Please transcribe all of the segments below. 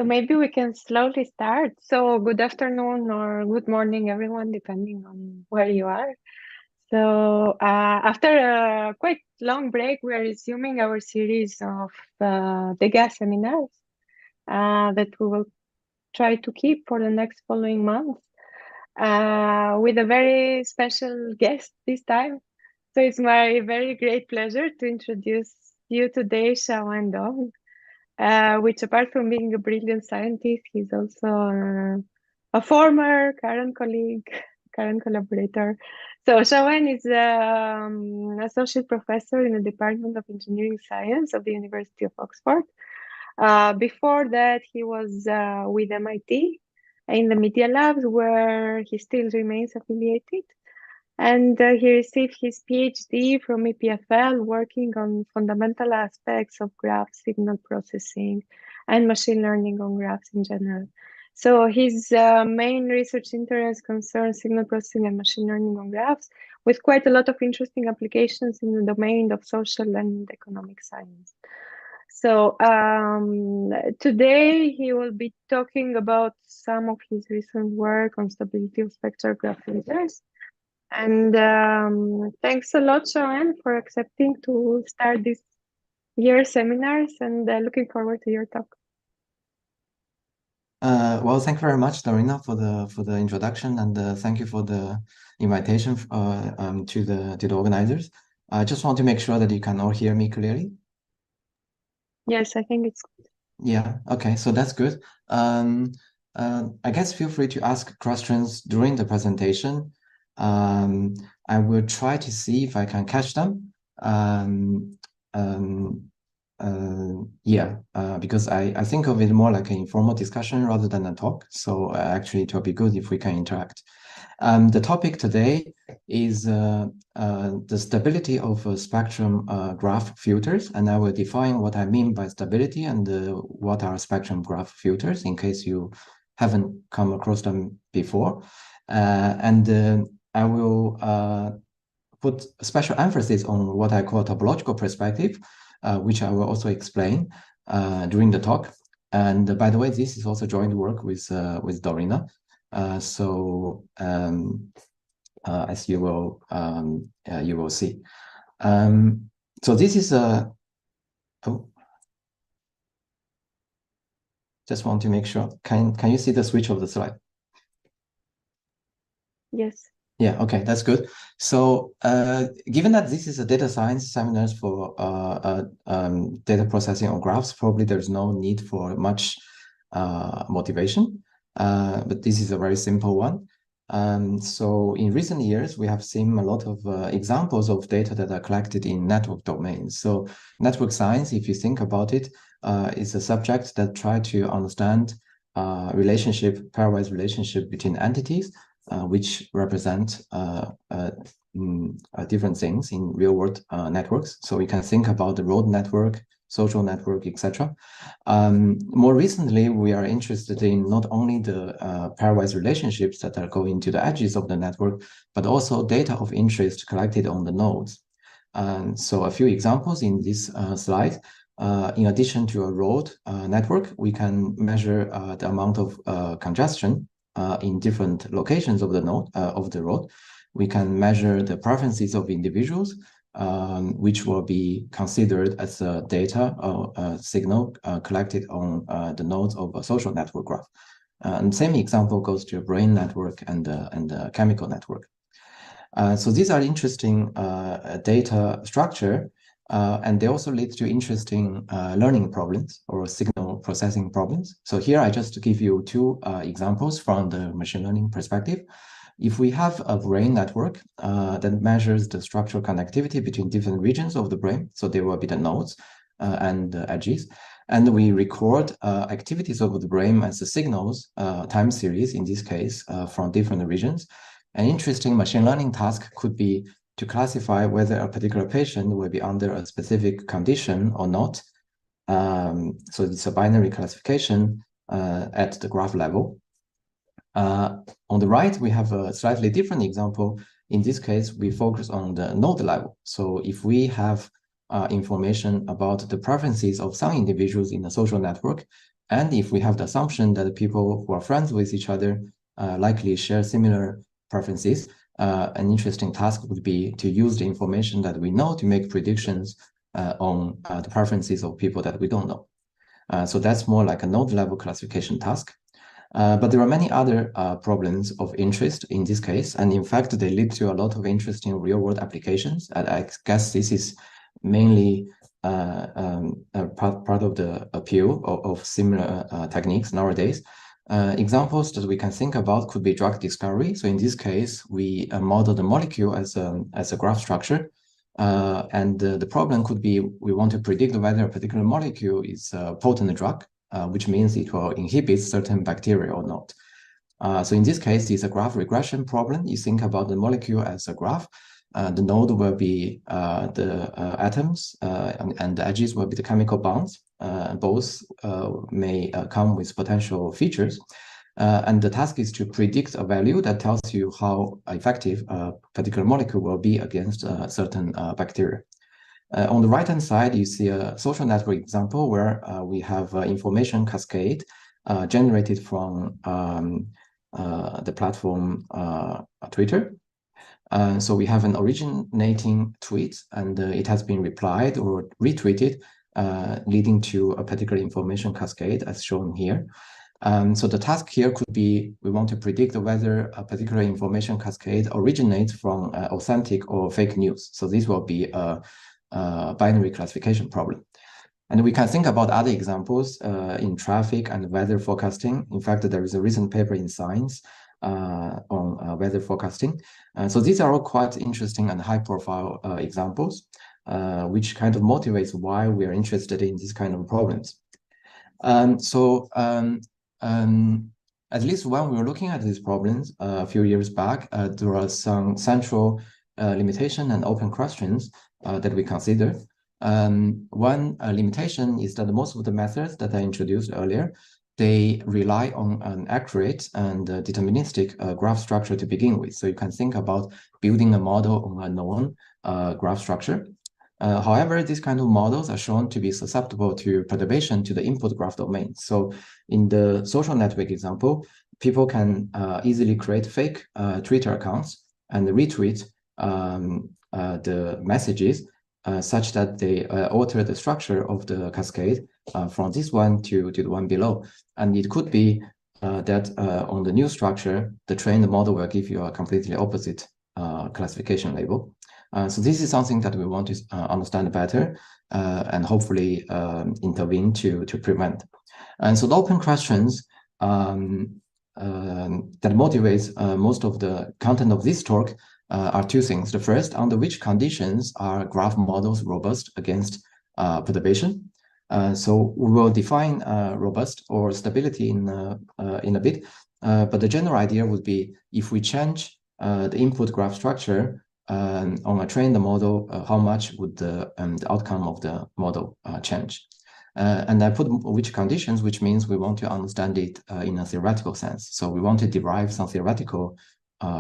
So maybe we can slowly start. So good afternoon or good morning, everyone, depending on where you are. So after a quite long break, we are resuming our series of the gas seminars that we will try to keep for the next following months with a very special guest this time. So it's my very great pleasure to introduce you today, Shawan Dong, which apart from being a brilliant scientist, he's also a former current colleague, current collaborator. So Shawan is associate professor in the Department of Engineering Science of the University of Oxford. Before that, he was with MIT in the Media Labs, where he still remains affiliated. And he received his PhD from EPFL, working on fundamental aspects of graph signal processing and machine learning on graphs in general. So his main research interest concerns signal processing and machine learning on graphs, with quite a lot of interesting applications in the domain of social and economic science. So today he will be talking about some of his recent work on stability of spectral graph filters. And thanks a lot, Joanne, for accepting to start this year's seminars, and looking forward to your talk. Well, thank you very much, Dorina, for the introduction, and thank you for the invitation to the organizers. I just want to make sure that you can all hear me clearly. Yes, I think it's good. Yeah. Okay. So that's good. I guess feel free to ask questions during the presentation. I will try to see if I can catch them. Because I think of it more like an informal discussion rather than a talk. So actually, it will be good if we can interact. The topic today is the stability of spectrum graph filters, and I will define what I mean by stability and what are spectrum graph filters in case you haven't come across them before. And I will put special emphasis on what I call topological perspective, which I will also explain during the talk. And by the way, this is also joint work with Dorina. As you will see. So this is a. Just want to make sure. Can you see the switch of the slide? Yes. Yeah, okay, that's good. So given that this is a data science seminars for data processing on graphs, probably there's no need for much motivation, but this is a very simple one. So in recent years, we have seen a lot of examples of data that are collected in network domains. So network science, if you think about it, is a subject that try to understand pairwise relationship between entities, which represent different things in real-world networks. So we can think about the road network, social network, etc. More recently, we are interested in not only the pairwise relationships that are going to the edges of the network, but also data of interest collected on the nodes. So a few examples in this slide. In addition to a road network, we can measure the amount of congestion in different locations of the node of the road. We can measure the preferences of individuals, which will be considered as a data or a signal collected on the nodes of a social network graph. And same example goes to a brain network and a chemical network. So these are interesting data structure, and they also lead to interesting learning problems or signal processing problems. So here I just give you two examples from the machine learning perspective. If we have a brain network that measures the structural connectivity between different regions of the brain, so there will be the nodes and the edges, and we record activities of the brain as the signals, time series in this case, from different regions. An interesting machine learning task could be to classify whether a particular patient will be under a specific condition or not. So it's a binary classification at the graph level. On the right, we have a slightly different example. In this case, we focus on the node level. So if we have information about the preferences of some individuals in a social network, And if we have the assumption that people who are friends with each other likely share similar preferences, an interesting task would be to use the information that we know to make predictions on the preferences of people that we don't know. So that's more like a node level classification task. But there are many other problems of interest in this case. And in fact, they lead to a lot of interesting real world applications. And I guess this is mainly part of the appeal of similar techniques nowadays. Examples that we can think about could be drug discovery. So in this case, we model the molecule as a graph structure. And the problem could be we want to predict whether a particular molecule is a potent drug, which means it will inhibit certain bacteria or not. So in this case, it's a graph regression problem. You think about the molecule as a graph. The node will be the atoms, and the edges will be the chemical bonds. Both may come with potential features. And the task is to predict a value that tells you how effective a particular molecule will be against certain bacteria. On the right-hand side, you see a social network example where we have information cascade generated from the platform Twitter. So we have an originating tweet, and it has been replied or retweeted, leading to a particular information cascade as shown here. So the task here could be, we want to predict whether a particular information cascade originates from authentic or fake news. So this will be a binary classification problem. And we can think about other examples in traffic and weather forecasting. In fact, there is a recent paper in Science on weather forecasting. So these are all quite interesting and high-profile examples, which kind of motivates why we are interested in these kind of problems. At least when we were looking at these problems a few years back, there are some central limitation and open questions that we consider. One limitation is that most of the methods that I introduced earlier, they rely on an accurate and deterministic graph structure to begin with. So you can think about building a model on a known graph structure. However, these kind of models are shown to be susceptible to perturbation to the input graph domain. So in the social network example, people can easily create fake Twitter accounts and retweet the messages such that they alter the structure of the cascade from this one to the one below. And it could be that on the new structure, the trained model will give you a completely opposite classification label. So this is something that we want to understand better and hopefully intervene to prevent. And so the open questions that motivates most of the content of this talk are two things. The first, under which conditions are graph models robust against perturbation? So we will define robust or stability in a bit, but the general idea would be if we change the input graph structure on a trained model, how much would the outcome of the model change? And I put which conditions, which means we want to understand it in a theoretical sense. So we want to derive some theoretical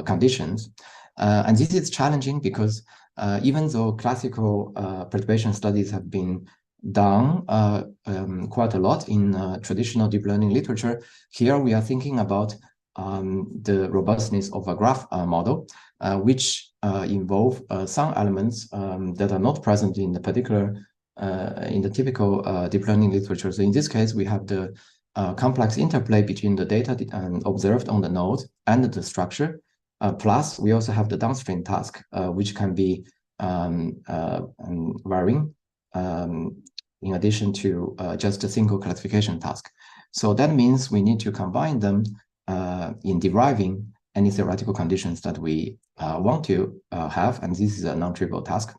conditions. And this is challenging because even though classical perturbation studies have been done quite a lot in traditional deep learning literature, here we are thinking about the robustness of a graph model, which involve some elements that are not present in the particular, in the typical deep learning literature. So in this case, we have the complex interplay between the data observed on the node and the structure. Plus, we also have the downstream task, which can be varying in addition to just a single classification task. So that means we need to combine them in deriving any theoretical conditions that we want to have, and this is a non-trivial task.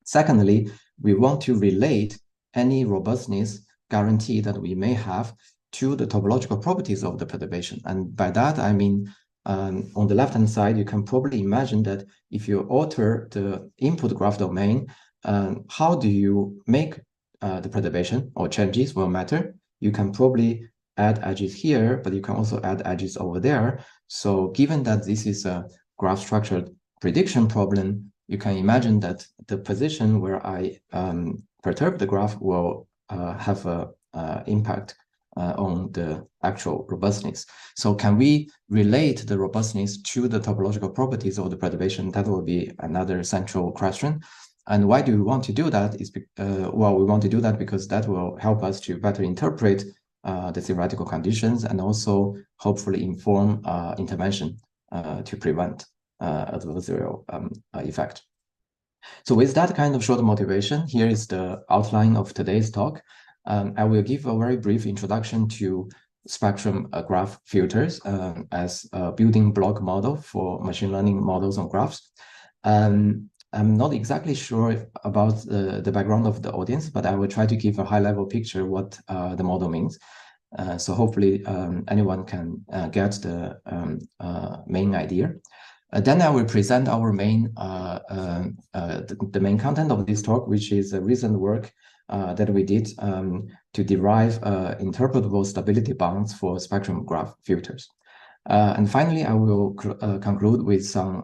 Secondly, we want to relate any robustness guarantee that we may have to the topological properties of the perturbation. And by that, I mean, on the left-hand side, you can probably imagine that if you alter the input graph domain, how do you make the perturbation or changes will matter. You can probably add edges here, but you can also add edges over there. So given that this is a graph structure prediction problem, you can imagine that the position where I perturb the graph will have an impact on the actual robustness. So can we relate the robustness to the topological properties of the perturbation? That will be another central question. And why do we want to do that? Well, we want to do that because that will help us to better interpret the theoretical conditions and also hopefully inform intervention to prevent adversarial effect. So with that kind of short motivation, here is the outline of today's talk. I will give a very brief introduction to spectrum graph filters as a building block model for machine learning models on graphs. I'm not exactly sure about the background of the audience, but I will try to give a high-level picture what the model means. So hopefully anyone can get the main idea. Then I will present our main the main content of this talk, which is a recent work that we did to derive interpretable stability bounds for spectrum graph filters. And finally, I will conclude with some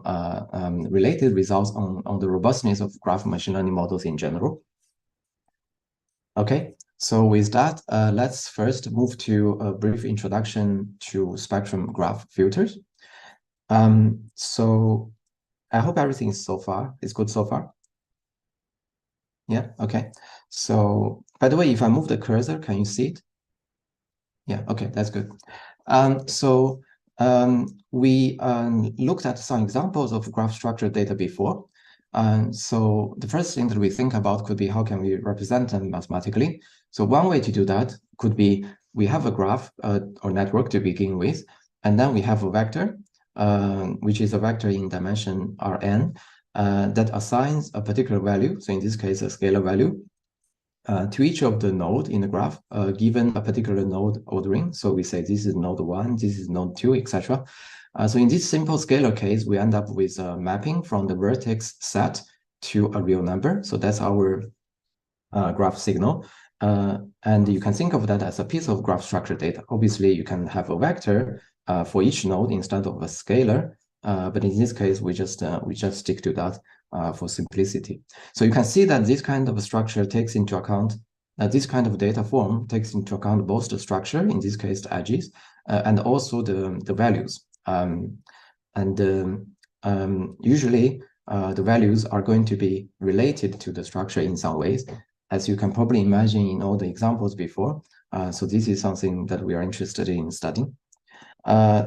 related results on the robustness of graph machine learning models in general. Okay, so with that, let's first move to a brief introduction to spectrum graph filters. So I hope everything is good so far. Yeah, okay. So by the way, if I move the cursor, can you see it? Yeah, okay, that's good. We looked at some examples of graph structure data before. So the first thing that we think about could be how can we represent them mathematically? So one way to do that could be we have a graph or network to begin with, and then we have a vector, which is a vector in dimension Rn that assigns a particular value, so in this case, a scalar value, to each of the node in the graph, given a particular node ordering. So we say this is node 1, this is node 2, etc. So in this simple scalar case, we end up with a mapping from the vertex set to a real number. So that's our graph signal. And you can think of that as a piece of graph structure data. Obviously, you can have a vector for each node instead of a scalar. But in this case, we just stick to that for simplicity. So you can see that this kind of structure takes into account, this kind of data form takes into account both the structure, in this case, the edges, and also the values. Usually, the values are going to be related to the structure in some ways, as you can probably imagine in all the examples before. So this is something that we are interested in studying.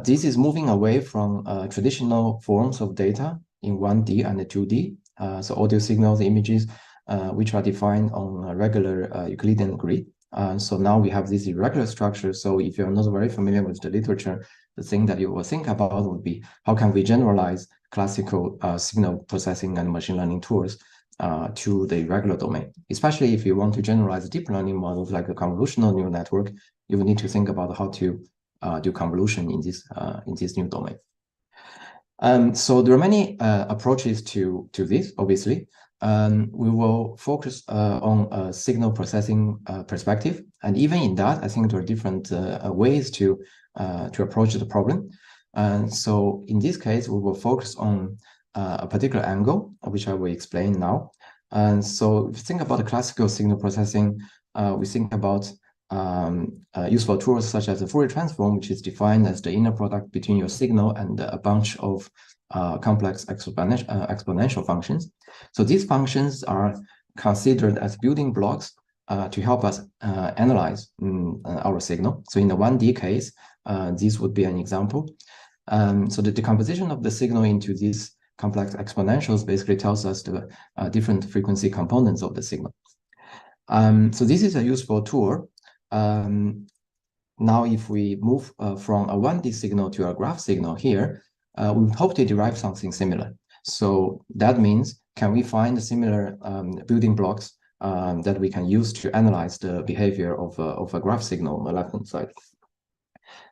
This is moving away from traditional forms of data in 1D and 2D, so audio signals, images, which are defined on a regular Euclidean grid. So now we have this irregular structure. So if you're not very familiar with the literature, the thing that you will think about would be how can we generalize classical signal processing and machine learning tools to the irregular domain, especially if you want to generalize deep learning models like a convolutional neural network. You will need to think about how to do convolution in this new domain. So there are many approaches to this, obviously. We will focus on a signal processing perspective. And even in that, I think there are different ways to approach the problem. And so in this case, we will focus on a particular angle, which I will explain now. And so if you think about the classical signal processing, we think about useful tools such as the Fourier transform, which is defined as the inner product between your signal and a bunch of complex exponential functions. So these functions are considered as building blocks to help us analyze our signal. So in the 1D case, this would be an example. So the decomposition of the signal into these complex exponentials basically tells us the different frequency components of the signal. So this is a useful tool. Now, if we move from a 1D signal to a graph signal here, we hope to derive something similar. So that means, can we find similar building blocks that we can use to analyze the behavior of a graph signal on the left-hand side?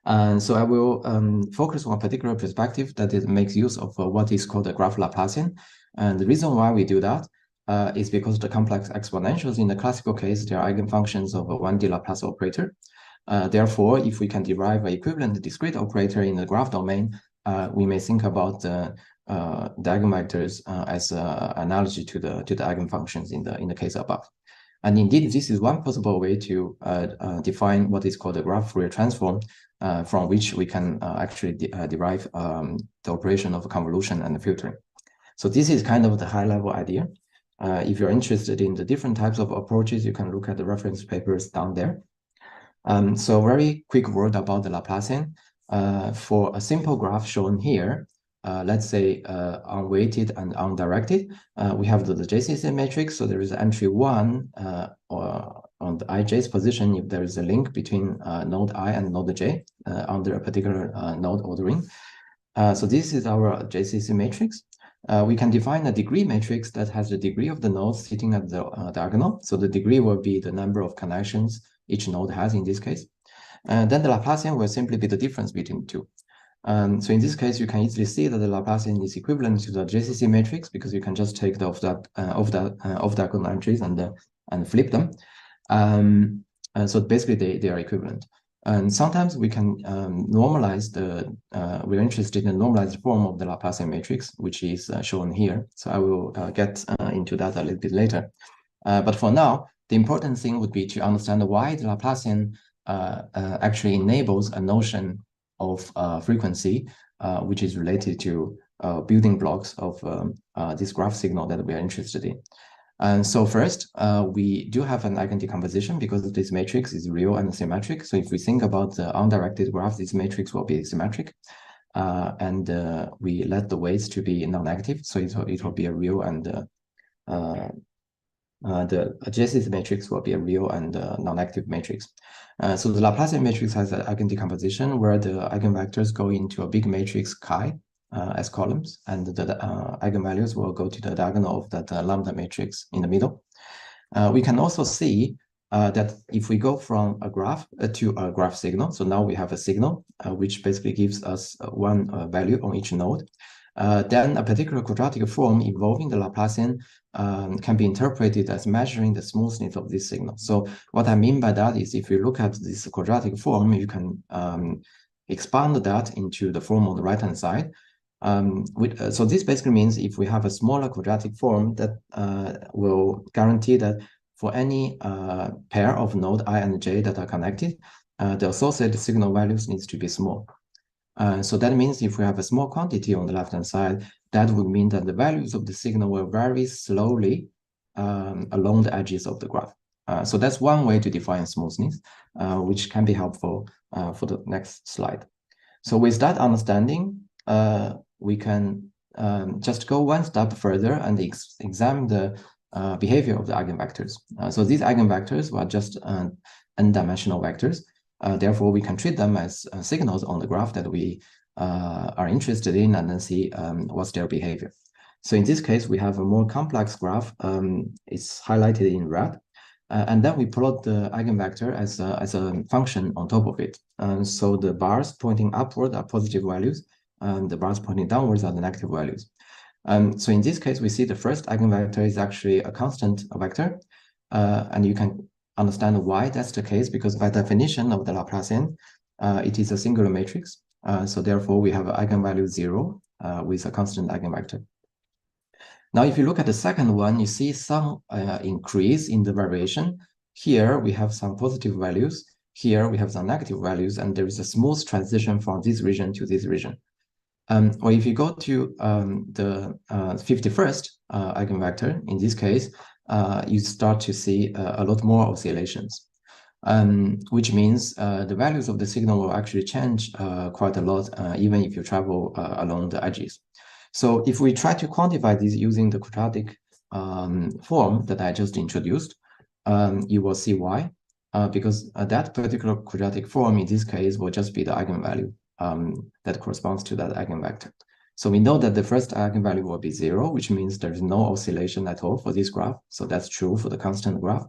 And so I will focus on a particular perspective that makes use of what is called a graph Laplacian. And the reason why we do that is because the complex exponentials in the classical case, they are eigenfunctions of a 1D Laplace operator. Therefore, if we can derive an equivalent discrete operator in the graph domain, we may think about the eigenvectors as an analogy to the eigenfunctions in the case above. And indeed, this is one possible way to define what is called a graph Fourier transform, from which we can actually derive the operation of convolution and filtering. So this is kind of the high-level idea. If you're interested in the different types of approaches, you can look at the reference papers down there. So very quick word about the Laplacian. For a simple graph shown here, let's say unweighted and undirected, we have the JCC matrix. So there is entry 1 or on the ij's position if there is a link between node I and node j under a particular node ordering. So this is our JCC matrix. We can define a degree matrix that has the degree of the nodes sitting at the diagonal. So the degree will be the number of connections each node has in this case. Then the Laplacian will simply be the difference between the two. So in this case, you can easily see that the Laplacian is equivalent to the JCC matrix because you can just take the off-diagonal entries and flip them. So basically, they are equivalent. And sometimes we can normalize we're interested in the normalized form of the Laplacian matrix, which is shown here. So I will get into that a little bit later. But for now, the important thing would be to understand why the Laplacian actually enables a notion of frequency, which is related to building blocks of this graph signal that we are interested in. And so first, we do have an eigendecomposition because this matrix is real and symmetric. So if we think about the undirected graph, this matrix will be symmetric. And we let the weights to be non-negative. So it will be a real and the adjacent matrix will be a real and non-negative matrix. So the Laplacian matrix has an eigendecomposition where the eigenvectors go into a big matrix chi as columns, and the eigenvalues will go to the diagonal of that lambda matrix in the middle. We can also see that if we go from a graph to a graph signal, so now we have a signal which basically gives us one value on each node. Then a particular quadratic form involving the Laplacian can be interpreted as measuring the smoothness of this signal. So what I mean by that is if you look at this quadratic form, you can expand that into the form on the right-hand side. So this basically means if we have a smaller quadratic form that will guarantee that for any pair of node I and j that are connected, the associated signal values needs to be small. So that means if we have a small quantity on the left-hand side, that would mean that the values of the signal will vary slowly along the edges of the graph. So that's one way to define smoothness, which can be helpful for the next slide. So with that understanding, we can just go one step further and examine the behavior of the eigenvectors. So these eigenvectors are just n-dimensional vectors. Therefore, we can treat them as signals on the graph that we are interested in and then see what's their behavior. So in this case, we have a more complex graph. It's highlighted in red. And then we plot the eigenvector as a function on top of it. So the bars pointing upward are positive values, and the bars pointing downwards are the negative values. So in this case, we see the first eigenvector is actually a constant vector. And you can understand why that's the case, because by definition of the Laplacian, it is a singular matrix. So therefore, we have an eigenvalue 0 with a constant eigenvector. Now, if you look at the second one, you see some increase in the variation. Here, we have some positive values. Here, we have some negative values, and there is a smooth transition from this region to this region. Or if you go to the 51st eigenvector, in this case, you start to see a lot more oscillations, which means the values of the signal will actually change quite a lot, even if you travel along the edges. So if we try to quantify this using the quadratic form that I just introduced, you will see why, because that particular quadratic form in this case will just be the eigenvalue that corresponds to that eigenvector. So we know that the first eigenvalue will be 0, which means there is no oscillation at all for this graph. So that's true for the constant graph.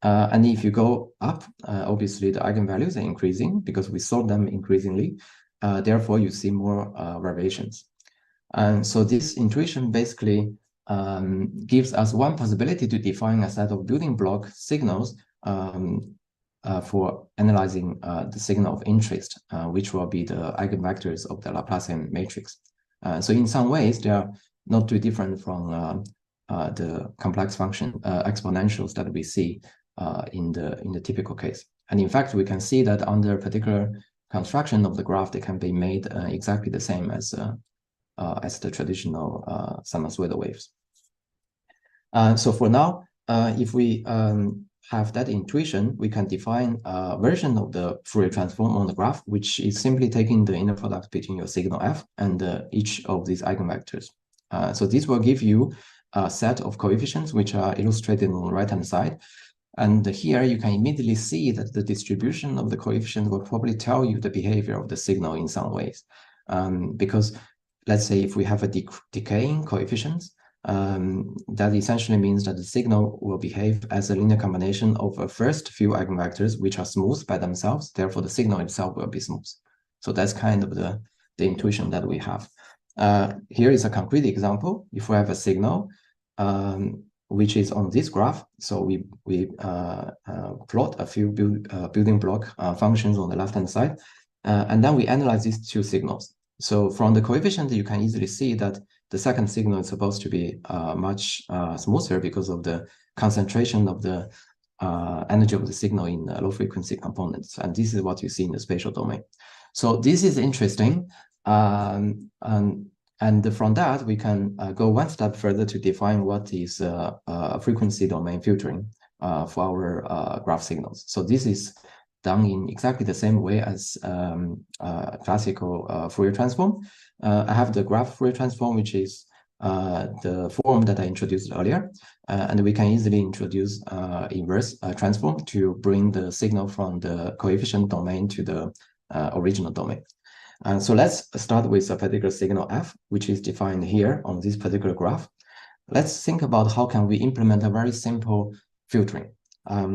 And if you go up, obviously the eigenvalues are increasing because we sort them increasingly. Therefore, you see more variations. And so this intuition basically gives us one possibility to define a set of building block signals for analyzing the signal of interest, which will be the eigenvectors of the Laplacian matrix. So in some ways, they are not too different from the complex function exponentials that we see in the typical case. And in fact, we can see that under a particular construction of the graph, they can be made exactly the same as the traditional sinusoidal waves. So for now, if we have that intuition, we can define a version of the Fourier transform on the graph, which is simply taking the inner product between your signal f and each of these eigenvectors. So this will give you a set of coefficients which are illustrated on the right-hand side. And here you can immediately see that the distribution of the coefficients will probably tell you the behavior of the signal in some ways. Because let's say if we have a decaying coefficients, that essentially means that the signal will behave as a linear combination of a first few eigenvectors which are smooth by themselves. Therefore, the signal itself will be smooth. So that's kind of the intuition that we have. Here is a concrete example. If we have a signal which is on this graph, so we plot a few building block functions on the left-hand side, and then we analyze these two signals. So from the coefficient, you can easily see that the second signal is supposed to be much smoother because of the concentration of the energy of the signal in low frequency components. And this is what you see in the spatial domain. So this is interesting. And from that, we can go one step further to define what is frequency domain filtering for our graph signals. So this is done in exactly the same way as classical Fourier transform. I have the graph Fourier transform, which is the form that I introduced earlier. And we can easily introduce inverse transform to bring the signal from the coefficient domain to the original domain. So let's start with a particular signal f, which is defined here on this particular graph. Let's think about how can we implement a very simple filtering.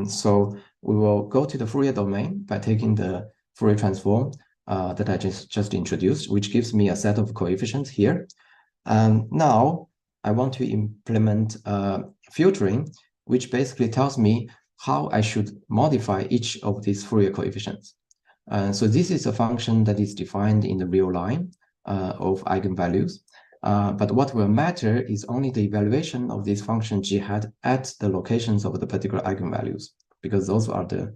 So we will go to the Fourier domain by taking the Fourier transform that I just introduced, which gives me a set of coefficients here. And now I want to implement filtering, which basically tells me how I should modify each of these Fourier coefficients. So this is a function that is defined in the real line of eigenvalues. But what will matter is only the evaluation of this function g hat at the locations of the particular eigenvalues, because those are the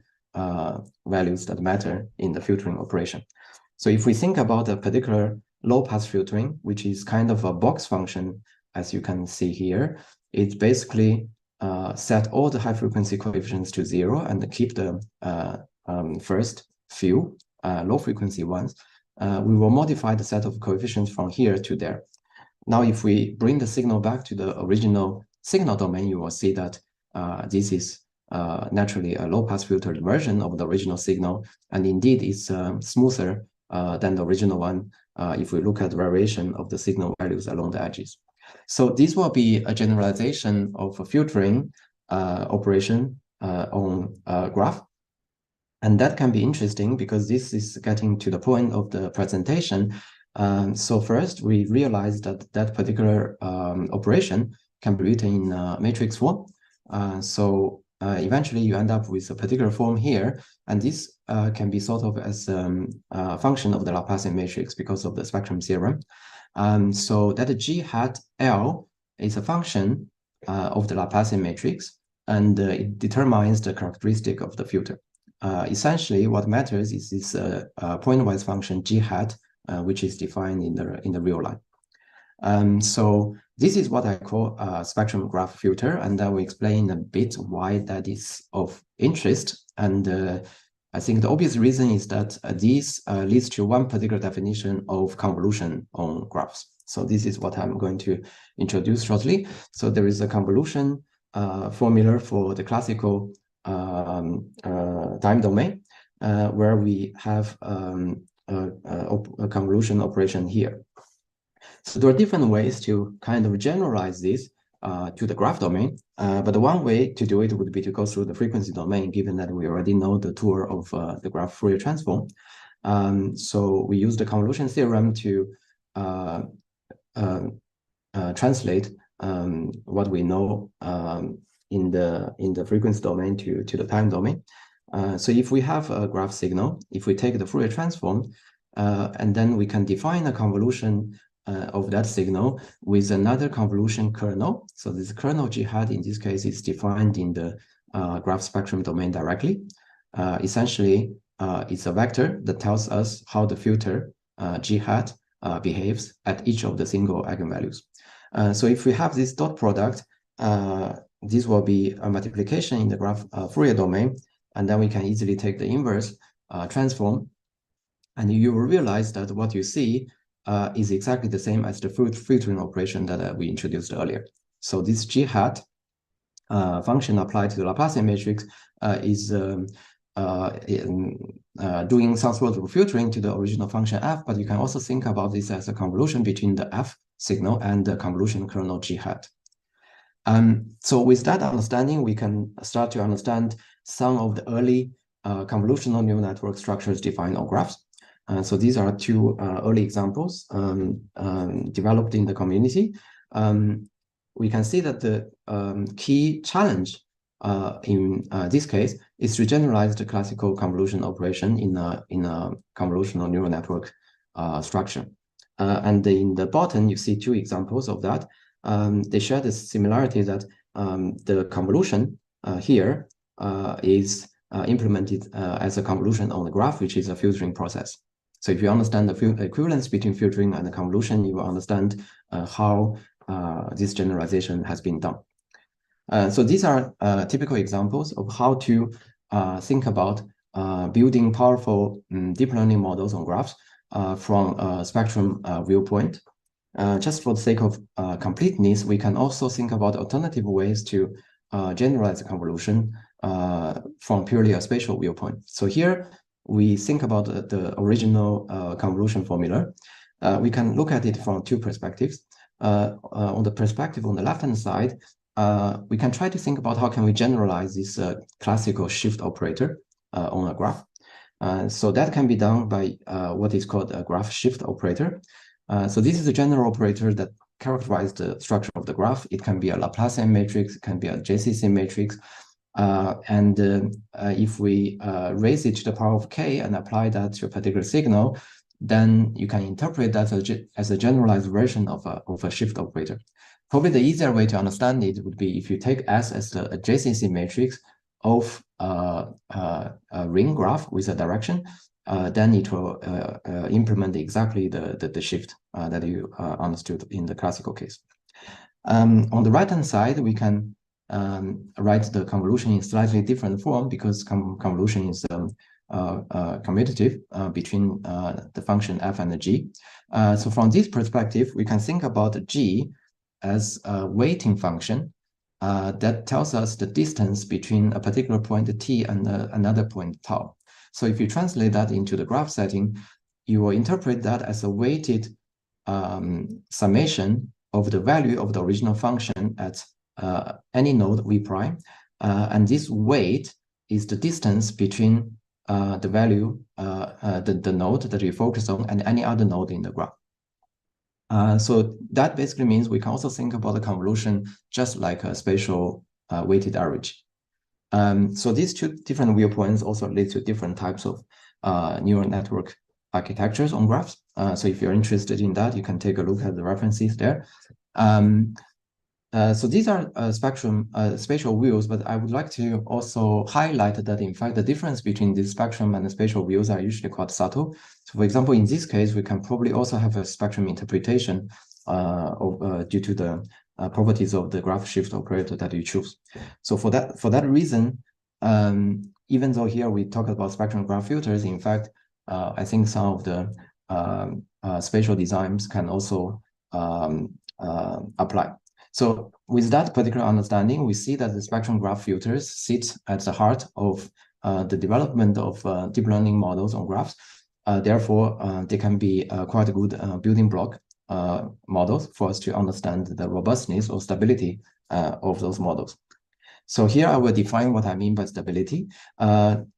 values that matter in the filtering operation. So if we think about a particular low-pass filtering, which is kind of a box function, as you can see here, it basically set all the high-frequency coefficients to 0 and keep the first few low-frequency ones. We will modify the set of coefficients from here to there. Now, if we bring the signal back to the original signal domain, you will see that this is naturally a low-pass filtered version of the original signal, and indeed it's smoother than the original one if we look at variation of the signal values along the edges. So this will be a generalization of a filtering operation on a graph. And that can be interesting because this is getting to the point of the presentation. So first, we realized that that particular operation can be written in matrix form. So eventually, you end up with a particular form here, and this can be thought of as a function of the Laplacian matrix because of the spectrum theorem. So that G hat L is a function of the Laplacian matrix, and it determines the characteristic of the filter. Essentially, what matters is this pointwise function G hat, which is defined in the real line. So this is what I call a spectrum graph filter, and I will explain a bit why that is of interest. And I think the obvious reason is that this leads to one particular definition of convolution on graphs. So this is what I'm going to introduce shortly. So there is a convolution formula for the classical time domain, where we have a convolution operation here. So there are different ways to kind of generalize this to the graph domain, but one way to do it would be to go through the frequency domain, given that we already know the tour of the graph Fourier transform. So we use the convolution theorem to translate what we know in the frequency domain to the time domain. So if we have a graph signal, if we take the Fourier transform, and then we can define a convolution of that signal with another convolution kernel. So this kernel G hat in this case is defined in the graph spectrum domain directly. Essentially, it's a vector that tells us how the filter G hat behaves at each of the single eigenvalues. So if we have this dot product, this will be a multiplication in the graph Fourier domain, and then we can easily take the inverse transform, and you will realize that what you see is exactly the same as the filtering operation that we introduced earlier. So this G hat function applied to the Laplacian matrix is doing some sort of filtering to the original function f, but you can also think about this as a convolution between the f signal and the convolution kernel G hat. So with that understanding, we can start to understand some of the early convolutional neural network structures defined on graphs. So these are two early examples developed in the community. We can see that the key challenge in this case is to generalize the classical convolution operation in a convolutional neural network structure. And in the bottom, you see two examples of that. They share the similarity that the convolution here is implemented as a convolution on the graph, which is a filtering process. So if you understand the equivalence between filtering and the convolution, you will understand how this generalization has been done. So these are typical examples of how to think about building powerful deep learning models on graphs from a spectrum viewpoint. Just for the sake of completeness, we can also think about alternative ways to generalize the convolution from purely a spatial viewpoint. So here we think about the original convolution formula. We can look at it from two perspectives. On the perspective on the left-hand side, we can try to think about how can we generalize this classical shift operator on a graph. So that can be done by what is called a graph shift operator. So this is a general operator that characterizes the structure of the graph. It can be a Laplacian matrix, it can be a JCC matrix. If we raise it to the power of k and apply that to a particular signal, then you can interpret that as a generalized version of a shift operator. Probably the easier way to understand it would be if you take S as a JCC matrix of a ring graph with a direction, then it will implement exactly the shift that you understood in the classical case. On the right-hand side, we can write the convolution in slightly different form because convolution is commutative between the function f and the g. So from this perspective, we can think about g as a weighting function that tells us the distance between a particular point t and another point tau. So if you translate that into the graph setting, you will interpret that as a weighted summation of the value of the original function at any node v prime. And this weight is the distance between the value, the node that we focus on and any other node in the graph. So that basically means we can also think about the convolution just like a spatial weighted average. So these two different viewpoints also lead to different types of neural network architectures on graphs. So if you're interested in that, you can take a look at the references there. So these are spatial views, but I would like to also highlight that in fact the difference between the spectrum and the spatial views are usually quite subtle. So for example, in this case, we can probably also have a spectrum interpretation due to the properties of the graph shift operator that you choose. So for that reason, even though here we talk about spectrum graph filters, in fact, I think some of the spatial designs can also apply. So with that particular understanding, we see that the spectrum graph filters sit at the heart of the development of deep learning models on graphs. Therefore, they can be quite a good building block models for us to understand the robustness or stability of those models. So here I will define what I mean by stability.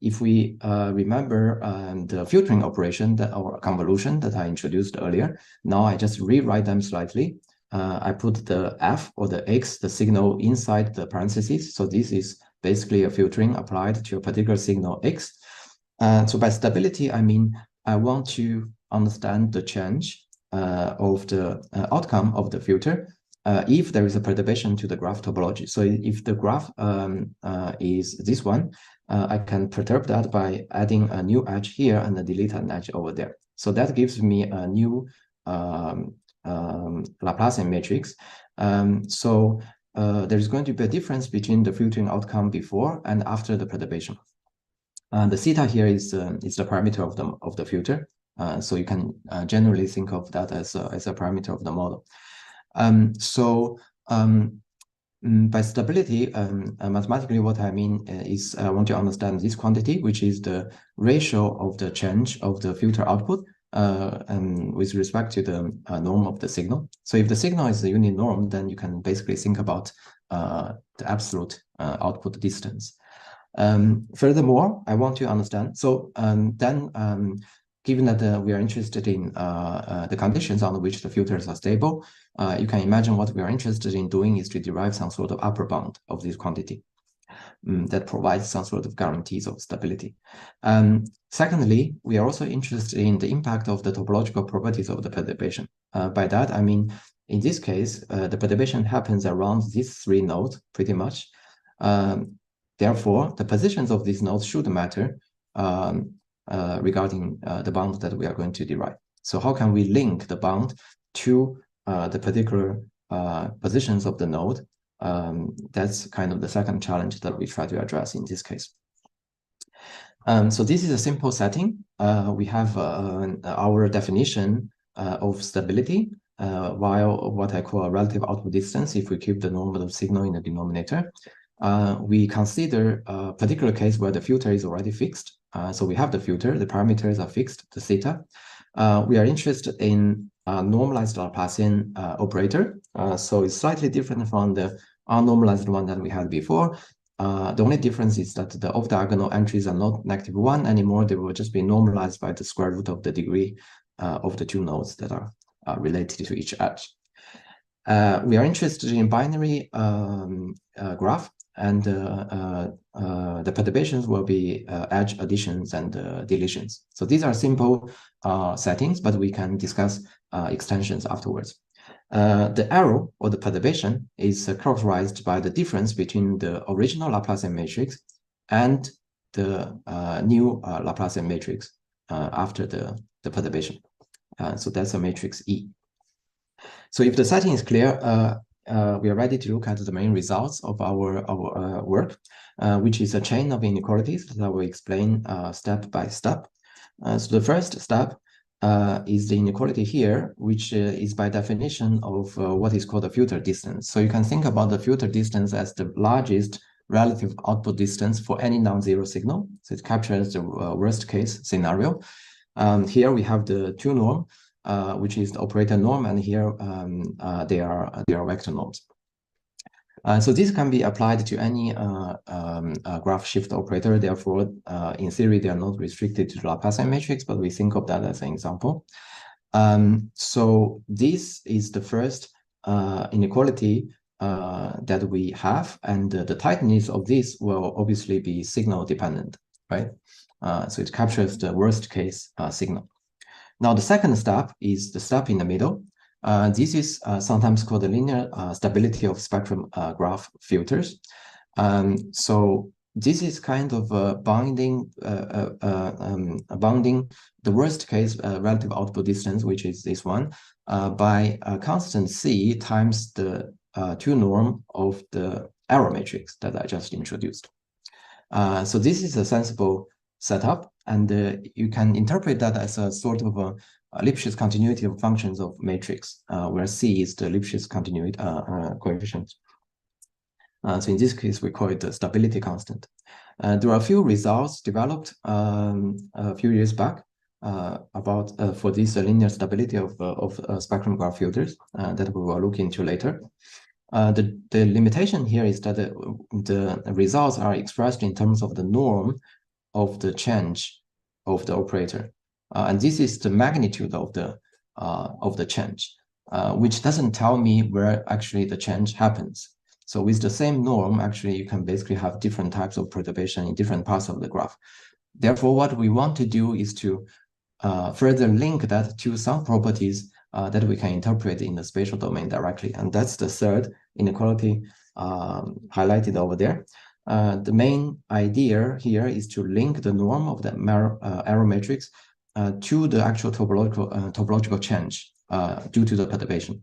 If we remember the filtering operation or convolution that I introduced earlier, now I just rewrite them slightly. I put the f or the x, the signal inside the parentheses. So this is basically a filtering applied to a particular signal x. So by stability, I mean I want to understand the change of the outcome of the filter if there is a perturbation to the graph topology. So if the graph is this one, I can perturb that by adding a new edge here and delete an edge over there. So that gives me a new Laplacian matrix. So there's going to be a difference between the filtering outcome before and after the perturbation. The theta here is the parameter of the filter. So you can generally think of that as a parameter of the model. By stability, mathematically, what I mean is I want to understand this quantity, which is the ratio of the change of the filter output with respect to the norm of the signal. So if the signal is a unit norm, then you can basically think about the absolute output distance. Furthermore, I want to understand, so given that we are interested in the conditions on which the filters are stable, you can imagine what we are interested in doing is to derive some sort of upper bound of this quantity that provides some sort of guarantees of stability. Secondly, we are also interested in the impact of the topological properties of the perturbation. By that, I mean, in this case, the perturbation happens around these three nodes pretty much. Therefore, the positions of these nodes should matter regarding the bound that we are going to derive. So how can we link the bound to the particular positions of the node? That's kind of the second challenge that we try to address in this case. So this is a simple setting. We have our definition of stability, while what I call a relative output distance, if we keep the norm of the signal in the denominator. We consider a particular case where the filter is already fixed. So we have the filter, the parameters are fixed, the theta. We are interested in a normalized Laplacian operator. So it's slightly different from the unnormalized one that we had before. The only difference is that the off-diagonal entries are not -1 anymore. They will just be normalized by the square root of the degree of the two nodes that are related to each edge. We are interested in binary graph, and the perturbations will be edge additions and deletions. So these are simple settings, but we can discuss extensions afterwards. The arrow or the perturbation is characterized by the difference between the original Laplacian matrix and the new Laplacian matrix after the perturbation. So that's a matrix E. So if the setting is clear, we are ready to look at the main results of our work, which is a chain of inequalities that I will explain step by step. So the first step is the inequality here, which is by definition of what is called the filter distance. So you can think about the filter distance as the largest relative output distance for any non-zero signal. So it captures the worst case scenario. Here we have the two norm, which is the operator norm, and here they are vector norms. So this can be applied to any graph shift operator. Therefore, in theory, they are not restricted to the Laplacian matrix, but we think of that as an example. So this is the first inequality that we have, and the tightness of this will obviously be signal dependent, right? So it captures the worst case signal. Now, the second step is the step in the middle. This is sometimes called the linear stability of spectrum graph filters. So this is kind of bounding the worst case relative output distance, which is this one, by a constant C times the two norm of the error matrix that I just introduced. So this is a sensible setup, and you can interpret that as a sort of a Lipschitz continuity of functions of matrix, where C is the Lipschitz continuity coefficient. So in this case, we call it the stability constant. There are a few results developed a few years back about for this linear stability of spectrum graph filters that we will look into later. The limitation here is that the results are expressed in terms of the norm of the change of the operator, and this is the magnitude of the change, which doesn't tell me where actually the change happens. So with the same norm, actually you can basically have different types of perturbation in different parts of the graph. Therefore, what we want to do is to further link that to some properties that we can interpret in the spatial domain directly. And that's the third inequality highlighted over there. The main idea here is to link the norm of the error matrix to the actual topological change due to the perturbation.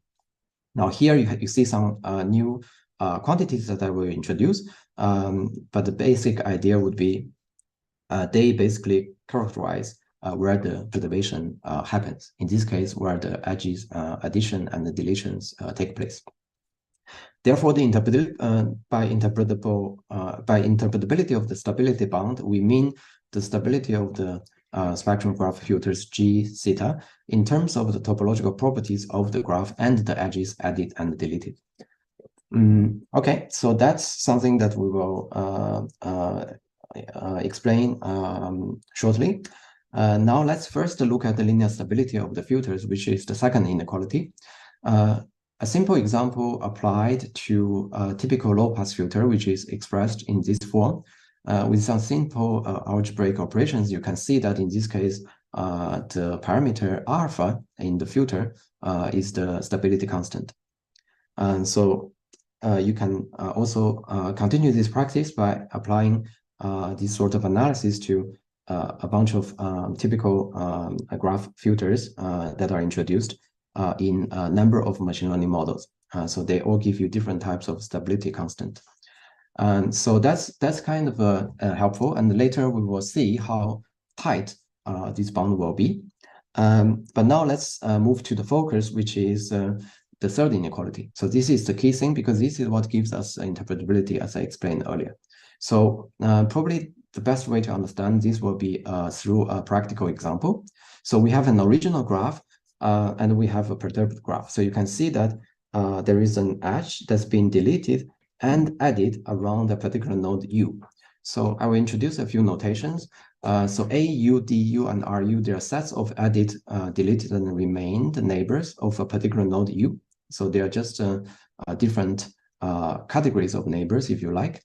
Now here you see some new quantities that I will introduce, but the basic idea would be they basically characterize where the perturbation happens. In this case, where the edges addition and the deletions take place. Therefore, the by interpretability of the stability bound, we mean the stability of the spectrum graph filters G theta in terms of the topological properties of the graph and the edges added and deleted. Okay, so that's something that we will explain shortly. Now let's first look at the linear stability of the filters, which is the second inequality. A simple example applied to a typical low-pass filter, which is expressed in this form. With some simple algebraic operations, you can see that in this case, the parameter alpha in the filter is the stability constant. And so you can also continue this practice by applying this sort of analysis to a bunch of typical graph filters that are introduced in a number of machine learning models. So they all give you different types of stability constant. And so that's kind of helpful. And later we will see how tight this bound will be. But now let's move to the focus, which is the third inequality. So this is the key thing, because this is what gives us interpretability, as I explained earlier. So probably the best way to understand this will be through a practical example. So we have an original graph and we have a perturbed graph. So you can see that there is an edge that's been deleted and added around a particular node U. So I will introduce a few notations. So A, U, D, U, and R, U, they are sets of added, deleted, and remained neighbors of a particular node U. So they are just different categories of neighbors, if you like.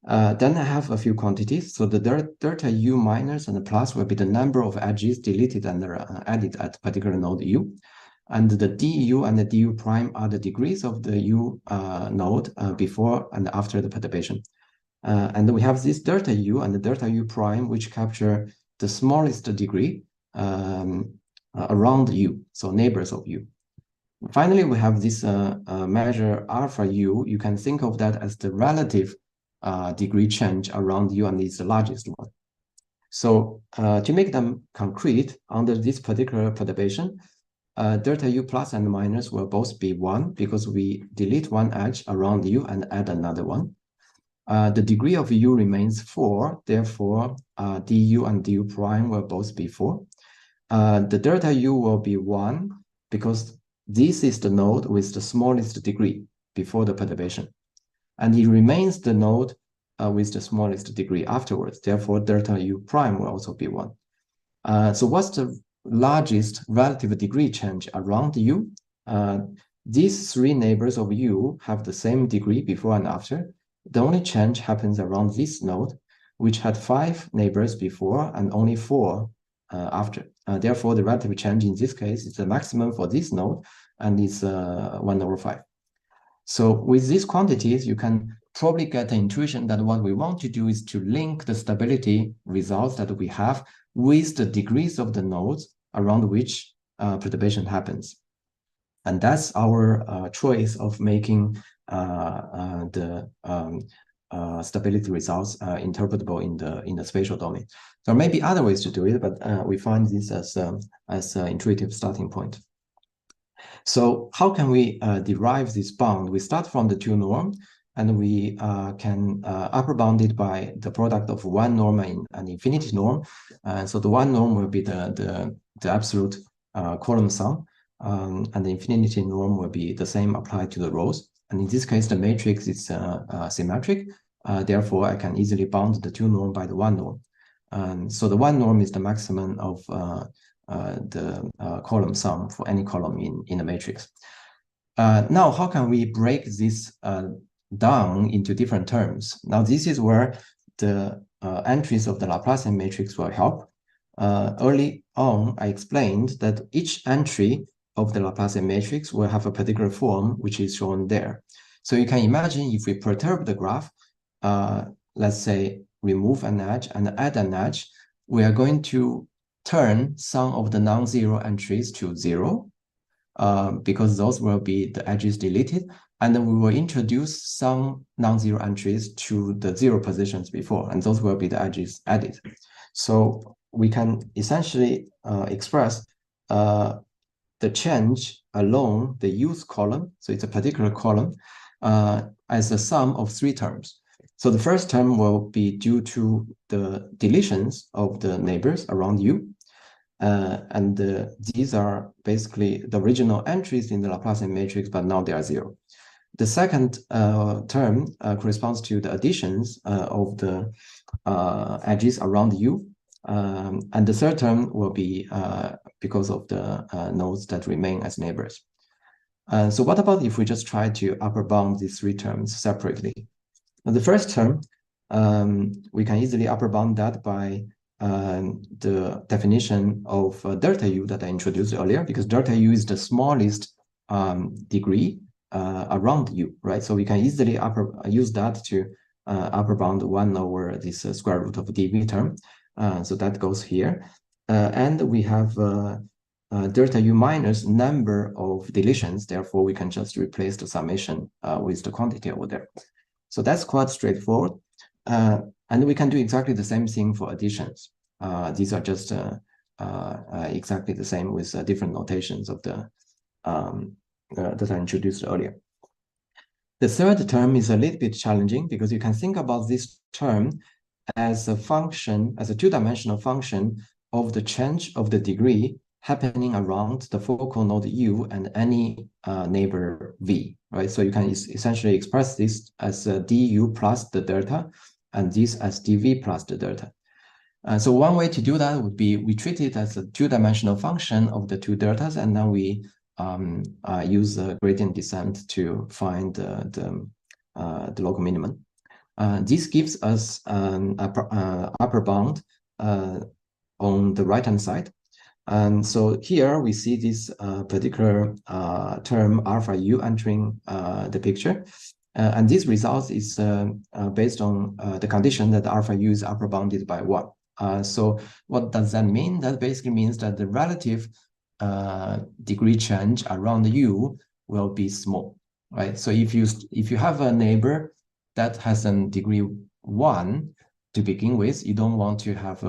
Then I have a few quantities. So the delta U minus and the plus will be the number of edges deleted and added at particular node U. And the DU and the DU prime are the degrees of the U node before and after the perturbation. And we have this delta U and the delta U prime, which capture the smallest degree around U, so neighbors of U. Finally, we have this measure alpha U. You can think of that as the relative degree change around U, and it's the largest one. So to make them concrete, under this particular perturbation, delta U plus and minus will both be 1 because we delete one edge around U and add another one. The degree of U remains 4, therefore DU and DU prime will both be 4. The delta U will be 1 because this is the node with the smallest degree before the perturbation. And it remains the node with the smallest degree afterwards. Therefore, delta U prime will also be 1. So what's the largest relative degree change around U? These three neighbors of U have the same degree before and after. The only change happens around this node, which had 5 neighbors before and only 4 after. Therefore, the relative change in this case is the maximum for this node, and it's 1/5. So with these quantities, you can probably get the intuition that what we want to do is to link the stability results that we have with the degrees of the nodes around which perturbation happens. And that's our choice of making the stability results interpretable in the spatial domain. There may be other ways to do it, but we find this as an intuitive starting point. So how can we derive this bound? We start from the 2 norm, and we can upper bound it by the product of 1 norm and an infinity norm. So the 1 norm will be the absolute column sum, and the infinity norm will be the same applied to the rows. And in this case, the matrix is symmetric. Therefore, I can easily bound the 2 norm by the 1 norm. So the 1 norm is the maximum of the column sum for any column in a matrix. Now, how can we break this down into different terms? Now, this is where the entries of the Laplacian matrix will help. Early on, I explained that each entry of the Laplacian matrix will have a particular form, which is shown there. So you can imagine if we perturb the graph, let's say remove an edge and add an edge, we are going to turn some of the non-zero entries to 0, because those will be the edges deleted, and then we will introduce some non-zero entries to the 0 positions before, and those will be the edges added. So we can essentially express the change along the u's column, so it's a particular column, as a sum of 3 terms. So the first term will be due to the deletions of the neighbors around u, and these are basically the original entries in the Laplacian matrix, but now they are 0. The second term corresponds to the additions of the edges around u, and the third term will be because of the nodes that remain as neighbors. So what about if we just try to upper bound these 3 terms separately? Now, the first term, we can easily upper bound that by the definition of delta u that I introduced earlier, because delta u is the smallest degree around u, right? So we can easily use that to upper bound 1 over this square root of dv term. So that goes here. And we have delta u minus number of deletions. Therefore, we can just replace the summation with the quantity over there. So that's quite straightforward. And we can do exactly the same thing for additions. These are just exactly the same with different notations of the that I introduced earlier. The third term is a little bit challenging because you can think about this term as a function, as a 2-dimensional function of the change of the degree happening around the focal node u and any neighbor v, right? So you can essentially express this as du plus the delta, and this as dv plus the delta. So one way to do that would be we treat it as a 2-dimensional function of the 2 deltas, and then we use a gradient descent to find the local minimum. This gives us an upper bound on the right-hand side. And so here we see this particular term alpha u entering the picture. And this result is based on the condition that alpha u is upper bounded by 1. So what does that mean? That basically means that the relative degree change around u will be small, right? So if you have a neighbor that has a degree 1 to begin with, you don't want to have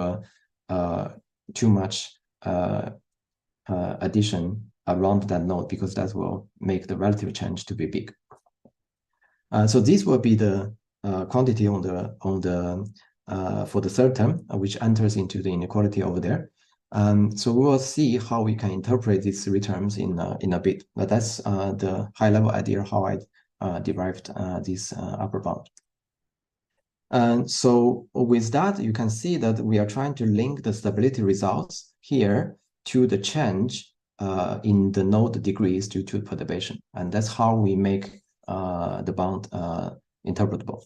too much addition around that node, because that will make the relative change to be big. So this will be the quantity on the for the third term, which enters into the inequality over there. So we will see how we can interpret these 3 terms in a bit. But that's the high-level idea how I derived this upper bound. And so with that, you can see that we are trying to link the stability results here to the change in the node degrees due to perturbation. And that's how we make the bound interpretable.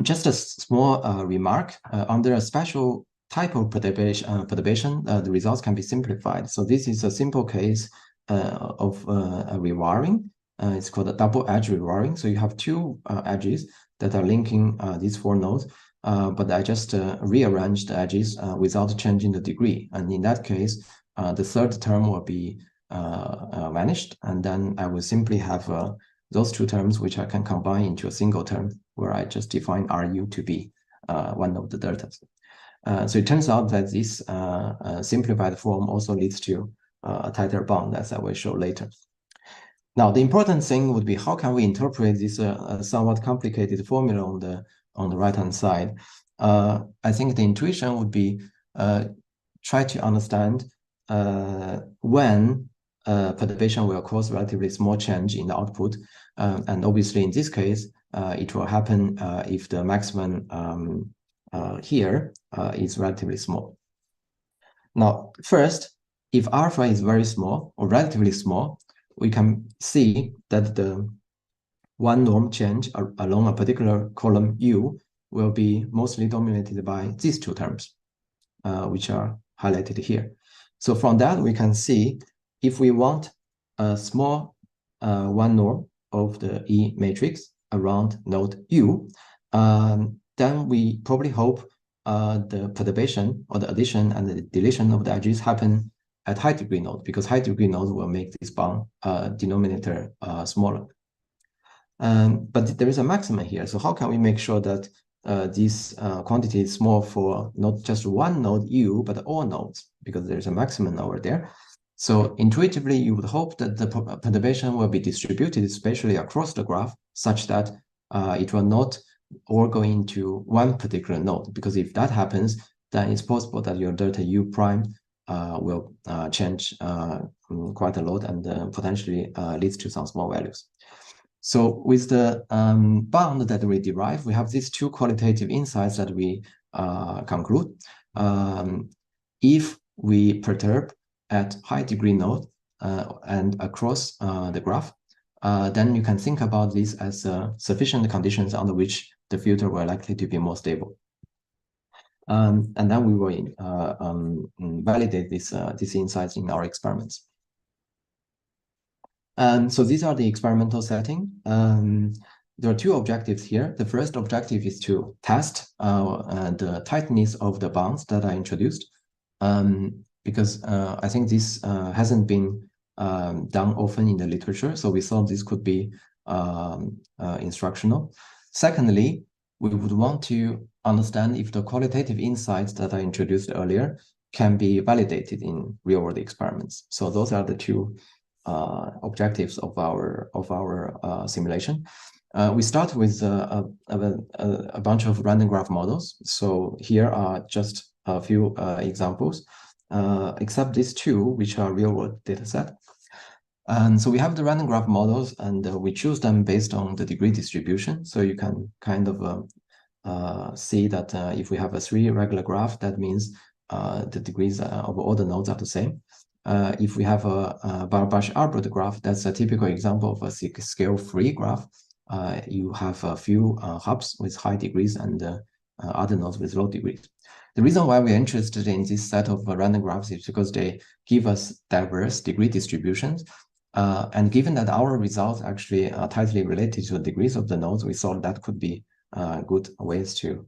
Just a small remark, under a special type of perturbation, the results can be simplified. So this is a simple case of a rewiring. It's called a double edge rewiring. So you have 2 edges that are linking these 4 nodes, but I just rearranged the edges without changing the degree. And in that case, the third term will be vanished, and then I will simply have those 2 terms which I can combine into a single term, where I just define Ru to be one of the deltas. So it turns out that this simplified form also leads to a tighter bound, as I will show later. Now, the important thing would be how can we interpret this somewhat complicated formula on the right-hand side? I think the intuition would be try to understand when perturbation will cause relatively small change in the output. And obviously, in this case, it will happen if the maximum here is relatively small. Now, first, if alpha is very small or relatively small, we can see that the 1 norm change along a particular column U will be mostly dominated by these 2 terms, which are highlighted here. So from that, we can see if we want a small one norm of the E matrix around node U, then we probably hope the perturbation or the addition and the deletion of the edges happen at high degree node, because high degree nodes will make this bound denominator smaller. But there is a maximum here. So how can we make sure that this quantity is small for not just one node U, but all nodes, because there's a maximum over there. So intuitively, you would hope that the perturbation will be distributed spatially across the graph such that it will not all go into one particular node, because if that happens, then it's possible that your delta U prime will change quite a lot and potentially leads to some small values. So with the bound that we derive, we have these two qualitative insights that we conclude. If we perturb at high degree node and across the graph, then you can think about this as sufficient conditions under which the filter will likely to be more stable. And then we will validate these insights in our experiments. So these are the experimental setting. There are two objectives here. The first objective is to test the tightness of the bounds that are introduced, because I think this hasn't been done often in the literature. So we thought this could be instructional. Secondly, we would want to understand if the qualitative insights that I introduced earlier can be validated in real-world experiments. So those are the two objectives of our simulation. We start with a bunch of random graph models. So here are just a few examples, except these two, which are real-world data set. And so we have the random graph models, and we choose them based on the degree distribution. So you can kind of see that if we have a 3 regular graph, that means the degrees of all the nodes are the same. If we have a Barabash-Albert graph, that's a typical example of a scale-free graph. You have a few hubs with high degrees and other nodes with low degrees. The reason why we're interested in this set of random graphs is because they give us diverse degree distributions. And given that our results actually are tightly related to the degrees of the nodes, we thought that could be good ways to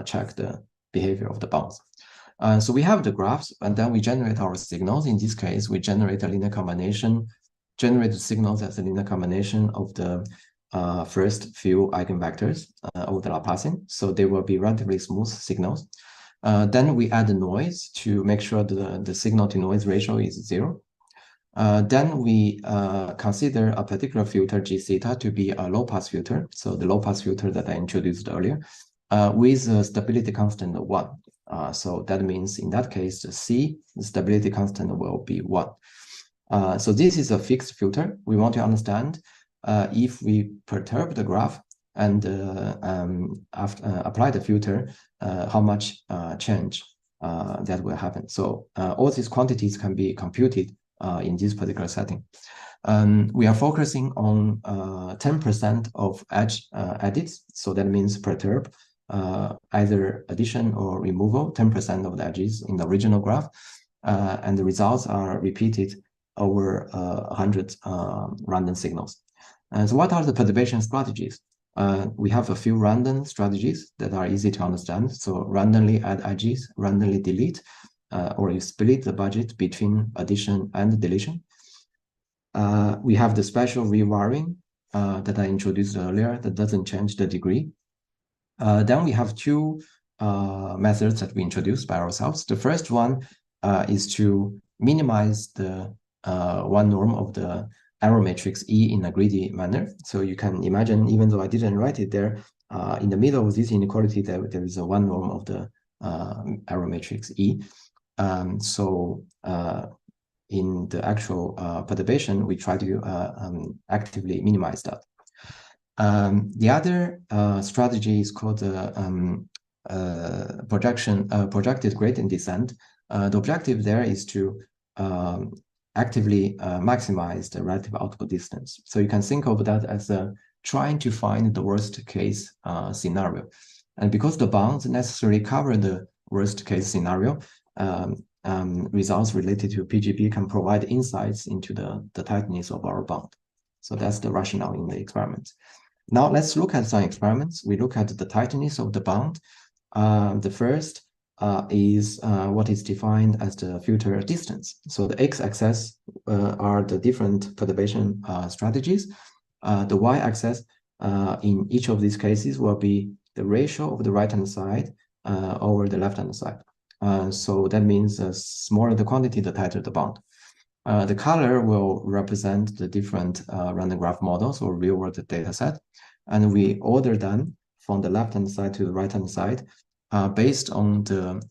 check the behavior of the bounds. So we have the graphs, and then we generate our signals. In this case, we generate a linear combination, generate the signals as a linear combination of the first few eigenvectors of the Laplacian. So they will be relatively smooth signals. Then we add the noise to make sure the signal-to-noise ratio is 0. Then we consider a particular filter G theta to be a low-pass filter. So the low-pass filter that I introduced earlier with a stability constant of 1. So that means in that case, the stability constant will be 1. So this is a fixed filter. We want to understand if we perturb the graph and apply the filter, how much change that will happen. So all these quantities can be computed in this particular setting. We are focusing on 10% of edge edits. So that means perturb, either addition or removal, 10% of the edges in the original graph. And the results are repeated over 100 random signals. And so what are the perturbation strategies? We have a few random strategies that are easy to understand. So randomly add edges, randomly delete, or you split the budget between addition and deletion. We have the special rewiring that I introduced earlier that doesn't change the degree. Then we have two methods that we introduced by ourselves. The first one is to minimize the one norm of the error matrix E in a greedy manner. So you can imagine, even though I didn't write it there, in the middle of this inequality, there is a one norm of the error matrix E. So in the actual perturbation, we try to actively minimize that. The other strategy is called projected gradient descent. The objective there is to actively maximize the relative output distance. So you can think of that as trying to find the worst case scenario. And because the bounds necessarily cover the worst case scenario, results related to PGB can provide insights into the tightness of our bond. So that's the rationale in the experiment. Now let's look at some experiments. We look at the tightness of the bond. The first is what is defined as the filter distance. So the x-axis are the different perturbation strategies. The y-axis in each of these cases will be the ratio of the right-hand side over the left-hand side. So that means the smaller the quantity, the tighter the bond. The color will represent the different random graph models or real-world data set. And we order them from the left-hand side to the right-hand side based on the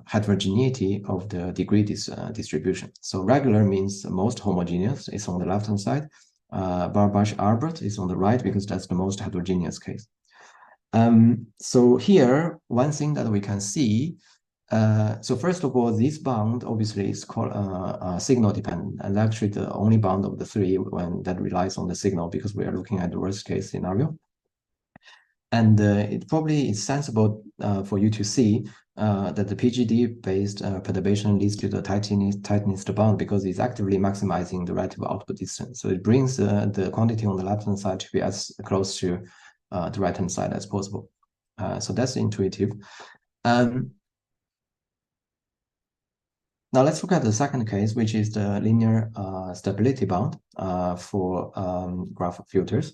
heterogeneity of the degree distribution. So regular means most homogeneous is on the left-hand side. Barbach-Albert is on the right because that's the most heterogeneous case. So here, one thing that we can see, so first of all, this bound obviously is called signal dependent, and actually the only bound of the three when that relies on the signal because we are looking at the worst case scenario. And it probably is sensible for you to see that the PGD-based perturbation leads to the tightness of the bond because it's actively maximizing the relative output distance. So it brings the quantity on the left-hand side to be as close to the right-hand side as possible. So that's intuitive. Now let's look at the second case, which is the linear stability bound for graph filters.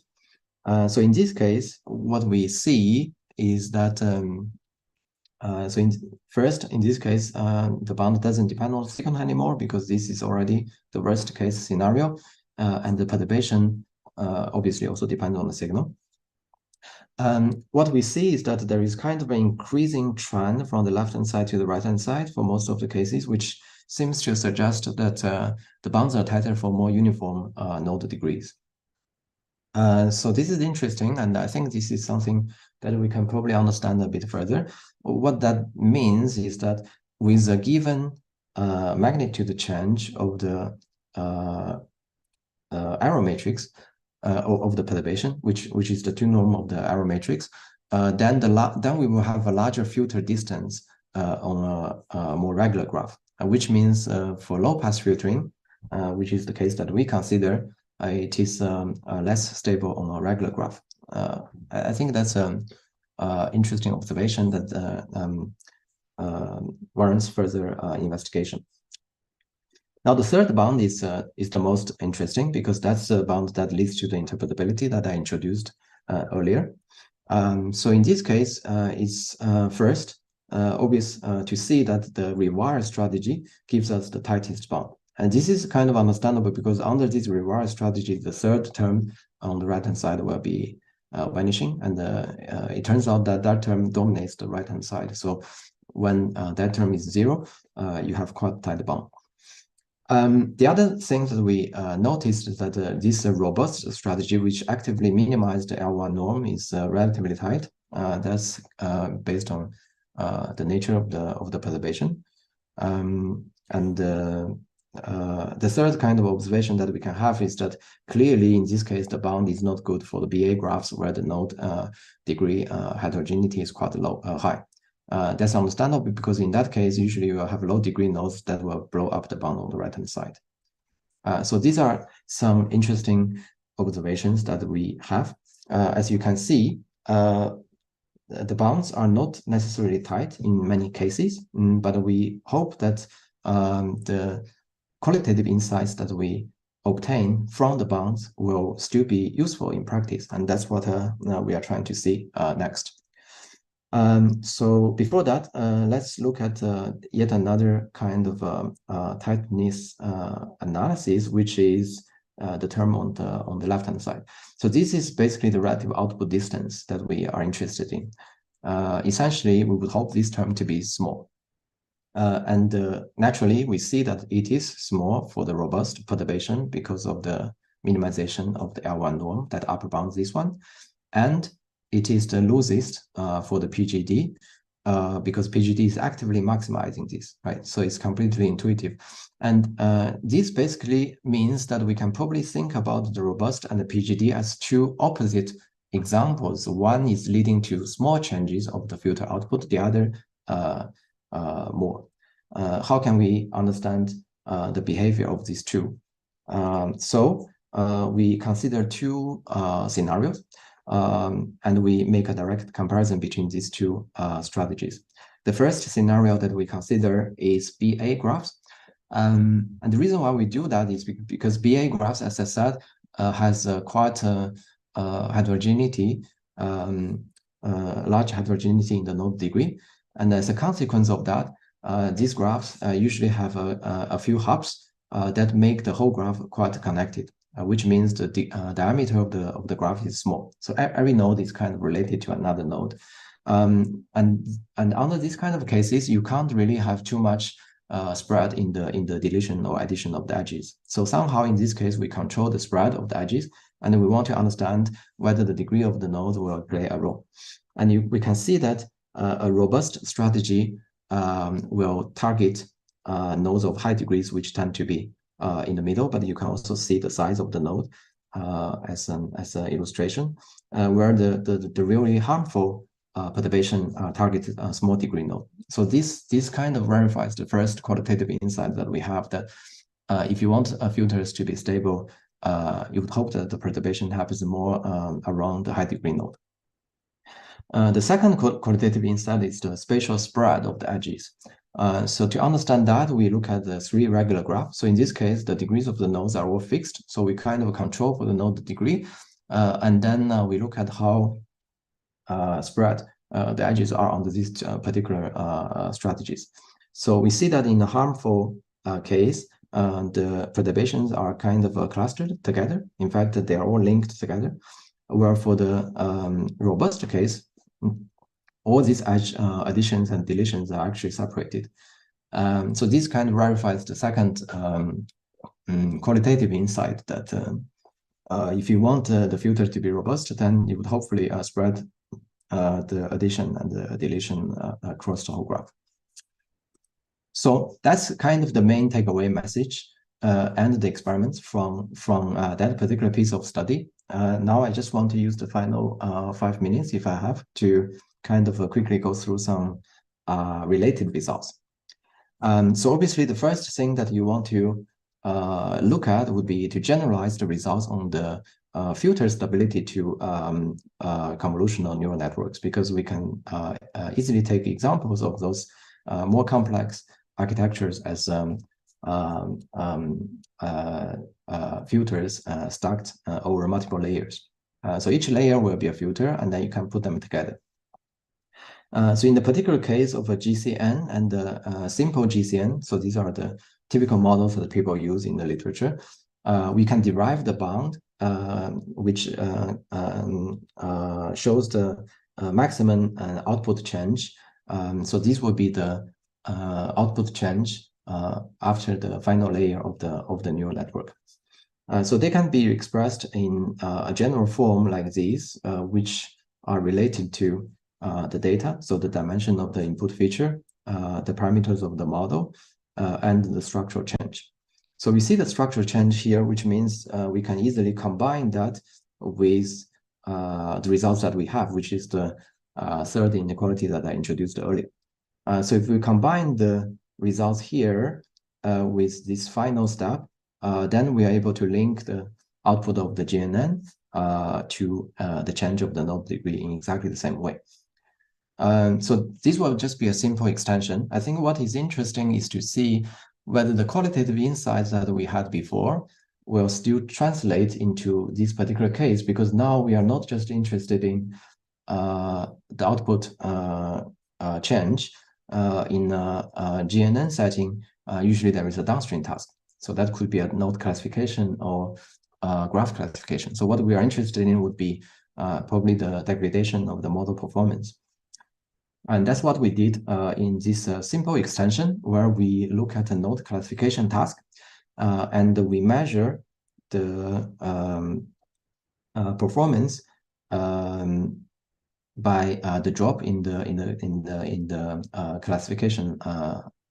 So in this case, what we see is that first, in this case, the bound doesn't depend on the signal anymore because this is already the worst case scenario, and the perturbation obviously also depends on the signal. What we see is that there is kind of an increasing trend from the left-hand side to the right-hand side for most of the cases, which seems to suggest that the bounds are tighter for more uniform node degrees. So this is interesting, and I think this is something that we can probably understand a bit further. What that means is that with a given magnitude change of the error matrix of the perturbation, which is the two norm of the error matrix, then we will have a larger filter distance on a more regular graph, which means for low-pass filtering, which is the case that we consider, it is less stable on a regular graph. I think that's an interesting observation that warrants further investigation. Now, the third bound is the most interesting because that's the bound that leads to the interpretability that I introduced earlier. So in this case, it's first obvious to see that the rewire strategy gives us the tightest bound. And this is kind of understandable because under this rewire strategy, the third term on the right-hand side will be vanishing. And it turns out that that term dominates the right-hand side. So when that term is zero, you have quite tight bound. The other thing that we noticed is that this robust strategy, which actively minimized the L1 norm, is relatively tight. That's based on the nature of the perturbation. The third kind of observation that we can have is that clearly in this case, the bound is not good for the BA graphs where the node degree heterogeneity is quite high. That's understandable because in that case, usually you will have low degree nodes that will blow up the bound on the right-hand side. So these are some interesting observations that we have. As you can see, the bounds are not necessarily tight in many cases, but we hope that the qualitative insights that we obtain from the bounds will still be useful in practice. And that's what we are trying to see next. So before that, let's look at yet another kind of tightness analysis, which is the term on the left-hand side. So this is basically the relative output distance that we are interested in. Essentially, we would hope this term to be small. Naturally, we see that it is small for the robust perturbation because of the minimization of the L1 norm that upper bounds this one. And it is the loosest for the PGD because PGD is actively maximizing this, right? So it's completely intuitive. And this basically means that we can probably think about the robust and the PGD as two opposite examples. One is leading to small changes of the filter output, the other more. how can we understand the behavior of these two? So we consider two scenarios, and we make a direct comparison between these two strategies. The first scenario that we consider is BA graphs. And the reason why we do that is because BA graphs, as I said, has quite heterogeneity, large heterogeneity in the node degree. And as a consequence of that, these graphs usually have a few hubs that make the whole graph quite connected, which means the diameter of the graph is small. So every node is kind of related to another node. And under these kind of cases, you can't really have too much spread in the deletion or addition of the edges. So somehow in this case, we control the spread of the edges, and we want to understand whether the degree of the node will play a role. And we can see that a robust strategy will target nodes of high degrees, which tend to be in the middle, but you can also see the size of the node as an illustration, where the really harmful perturbation targeted a small degree node. So this kind of verifies the first qualitative insight that we have, that if you want filters to be stable, you would hope that the perturbation happens more around the high degree node. The second qualitative insight is the spatial spread of the edges. So to understand that, we look at the three regular graphs. So in this case, the degrees of the nodes are all fixed. So we kind of control for the node degree. And then we look at how spread the edges are under these particular strategies. So we see that in the harmful case, the perturbations are kind of clustered together. In fact, they are all linked together. Where for the robust case, all these edge additions and deletions are actually separated. So this kind of verifies the second qualitative insight that if you want the filter to be robust, then you would hopefully spread the addition and the deletion across the whole graph. So that's kind of the main takeaway message and the experiments from that particular piece of study. Now I just want to use the final 5 minutes, if I have, to kind of quickly go through some related results. So obviously the first thing that you want to look at would be to generalize the results on the filter stability to convolutional neural networks, because we can easily take examples of those more complex architectures as filters stacked over multiple layers. So each layer will be a filter, and then you can put them together. So in the particular case of a GCN and a simple GCN, so these are the typical models that people use in the literature, we can derive the bound, which shows the maximum output change. So this will be the output change after the final layer of the neural network. So they can be expressed in a general form like these, which are related to the data, so the dimension of the input feature, the parameters of the model, and the structural change. So we see the structural change here, which means we can easily combine that with the results that we have, which is the third inequality that I introduced earlier. So if we combine the results here with this final step, then we are able to link the output of the GNN to the change of the node degree in exactly the same way. So this will just be a simple extension. I think what is interesting is to see whether the qualitative insights that we had before will still translate into this particular case, because now we are not just interested in the output change. In a GNN setting, usually there is a downstream task. So that could be a node classification or graph classification. So what we are interested in would be probably the degradation of the model performance. And that's what we did in this simple extension, where we look at a node classification task, and we measure the performance by the drop in the classification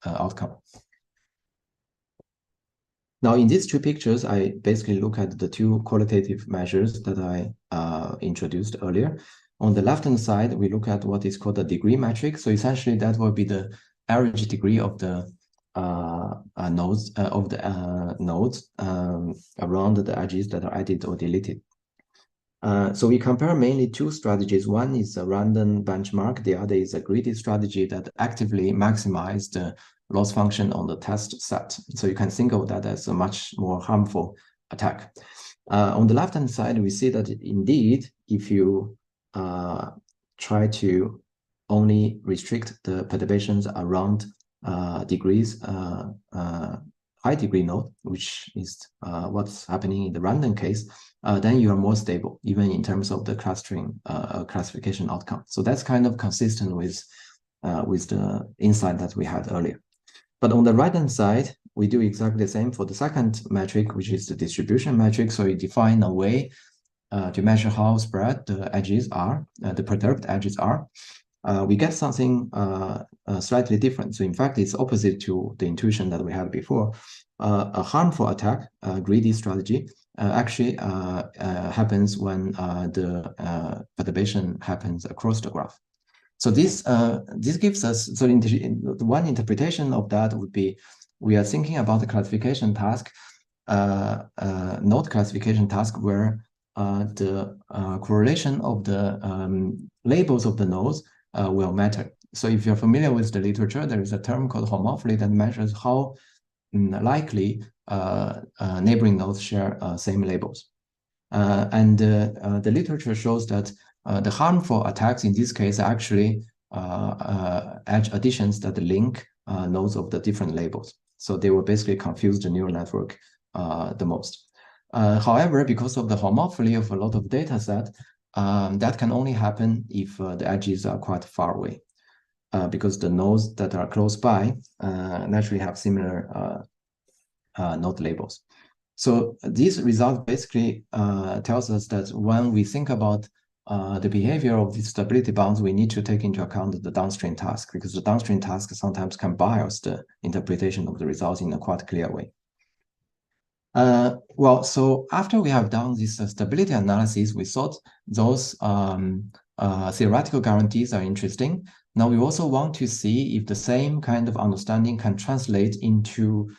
outcome. Now, in these two pictures, I basically look at the two qualitative measures that I introduced earlier. On the left-hand side, we look at what is called the degree metric. So essentially, that will be the average degree of the nodes nodes around the edges that are added or deleted. So we compare mainly two strategies. One is a random benchmark. The other is a greedy strategy that actively maximizes the loss function on the test set. So you can think of that as a much more harmful attack. On the left-hand side, we see that indeed, if you try to only restrict the perturbations around degrees, high degree node, which is what's happening in the random case, then you are more stable, even in terms of the clustering classification outcome. So that's kind of consistent with the insight that we had earlier. But on the right-hand side, we do exactly the same for the second metric, which is the distribution metric. So you define a way to measure how spread the edges are, the perturbed edges are. We get something slightly different. So in fact, it's opposite to the intuition that we had before. A harmful attack, greedy strategy, actually happens when the perturbation happens across the graph. So this gives us, so one interpretation of that would be, we are thinking about the classification task, node classification task, where the correlation of the labels of the nodes will matter. So if you're familiar with the literature, there is a term called homophily that measures how likely neighboring nodes share same labels. And the literature shows that the harmful attacks in this case are actually edge additions that link nodes of the different labels. So they will basically confuse the neural network the most. However, because of the homophily of a lot of data set, that can only happen if the edges are quite far away, because the nodes that are close by naturally have similar node labels. So this result basically tells us that when we think about the behavior of these stability bounds, we need to take into account the downstream task, because the downstream task sometimes can bias the interpretation of the results in a quite clear way. Well, so after we have done this stability analysis, we thought those theoretical guarantees are interesting. Now we also want to see if the same kind of understanding can translate into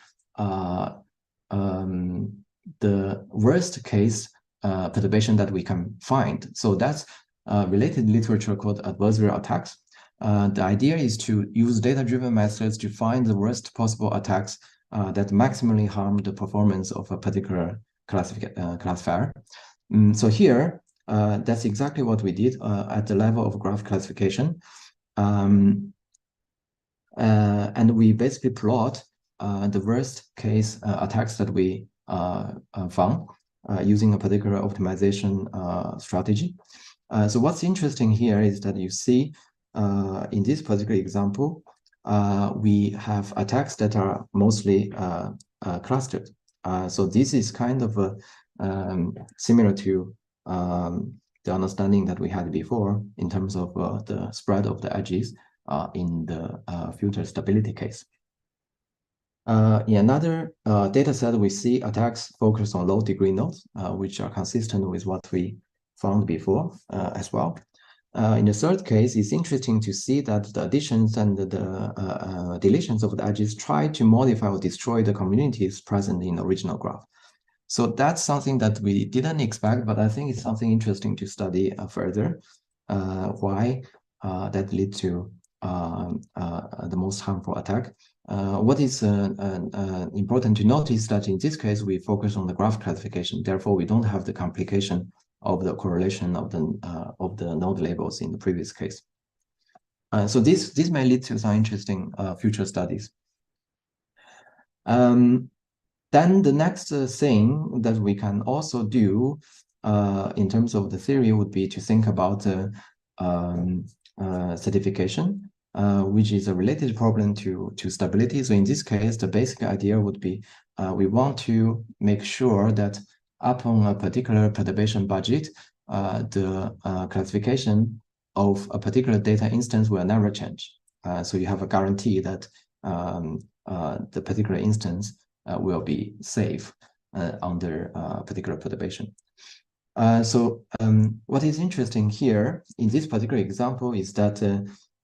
the worst case perturbation that we can find. So that's related literature called adversarial attacks. The idea is to use data-driven methods to find the worst possible attacks that maximally harm the performance of a particular classifier. So here, that's exactly what we did at the level of graph classification. And we basically plot the worst case attacks that we found using a particular optimization strategy. So what's interesting here is that you see in this particular example, we have attacks that are mostly clustered. So this is kind of similar to the understanding that we had before in terms of the spread of the edges in the filter stability case. In another data set, we see attacks focused on low degree nodes, which are consistent with what we found before as well. In the third case, it's interesting to see that the additions and the deletions of the edges try to modify or destroy the communities present in the original graph. So that's something that we didn't expect, but I think it's something interesting to study further, why that leads to the most harmful attack. What is important to notice that in this case, we focus on the graph classification. Therefore, we don't have the complication of the correlation of the node labels in the previous case. So this may lead to some interesting future studies. Then the next thing that we can also do in terms of the theory would be to think about certification, which is a related problem to stability. So in this case, the basic idea would be we want to make sure that upon a particular perturbation budget, the classification of a particular data instance will never change. So you have a guarantee that the particular instance will be safe under particular perturbation. So what is interesting here in this particular example is that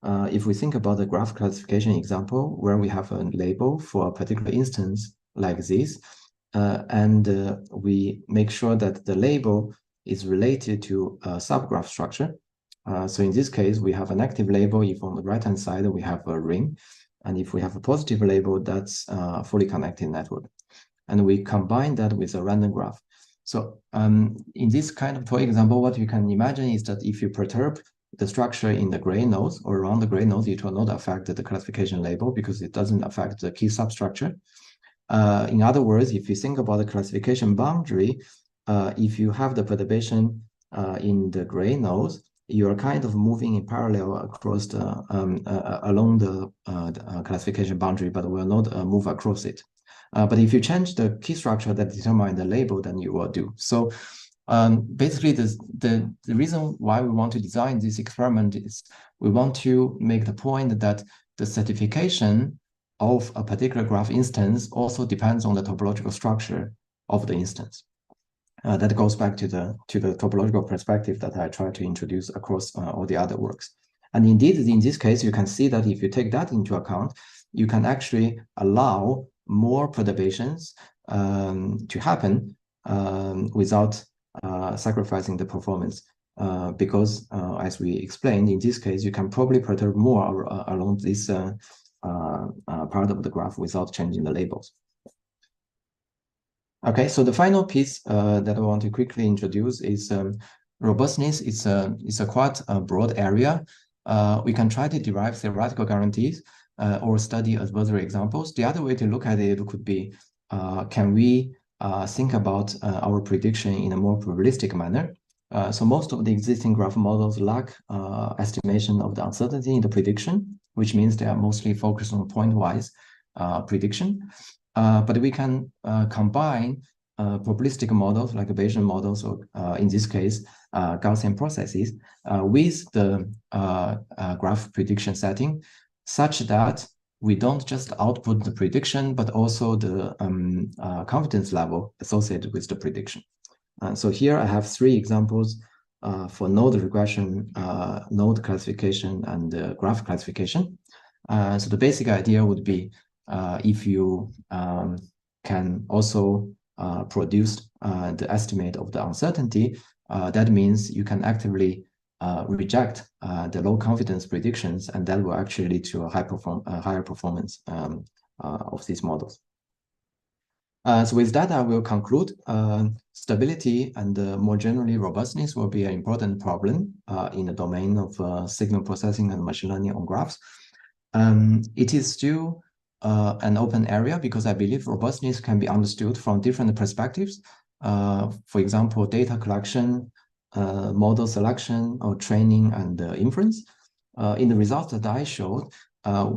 if we think about the graph classification example where we have a label for a particular instance like this, and we make sure that the label is related to a subgraph structure. So in this case, we have an active label if on the right-hand side we have a ring, and if we have a positive label, that's a fully connected network. And we combine that with a random graph. So in this kind of toy example, what you can imagine is that if you perturb the structure in the gray nodes or around the gray nodes, it will not affect the classification label because it doesn't affect the key substructure. In other words, if you think about the classification boundary, if you have the perturbation in the gray nodes, you are kind of moving in parallel across the along the classification boundary, but will not move across it. But if you change the key structure that determines the label, then you will do. So basically, the reason why we want to design this experiment is we want to make the point that the certification of a particular graph instance also depends on the topological structure of the instance. That goes back to the topological perspective that I try to introduce across all the other works. And indeed, in this case, you can see that if you take that into account, you can actually allow more perturbations to happen without sacrificing the performance. Because as we explained, in this case, you can probably perturb more along this part of the graph without changing the labels. Okay, so the final piece that I want to quickly introduce is robustness. It's a quite broad area. We can try to derive theoretical guarantees or study adversary examples. The other way to look at it could be, can we think about our prediction in a more probabilistic manner? So most of the existing graph models lack estimation of the uncertainty in the prediction, which means they are mostly focused on point-wise prediction. But we can combine probabilistic models like Bayesian models, or in this case, Gaussian processes, with the graph prediction setting, such that we don't just output the prediction, but also the confidence level associated with the prediction. So here I have 3 examples for node regression, node classification, and graph classification. So the basic idea would be if you can also produce the estimate of the uncertainty, that means you can actively reject the low confidence predictions, and that will actually lead to a higher performance of these models. So with that, I will conclude. Stability and more generally robustness will be an important problem in the domain of signal processing and machine learning on graphs. It is still an open area because I believe robustness can be understood from different perspectives. For example, data collection, model selection, or training and inference. In the results that I showed,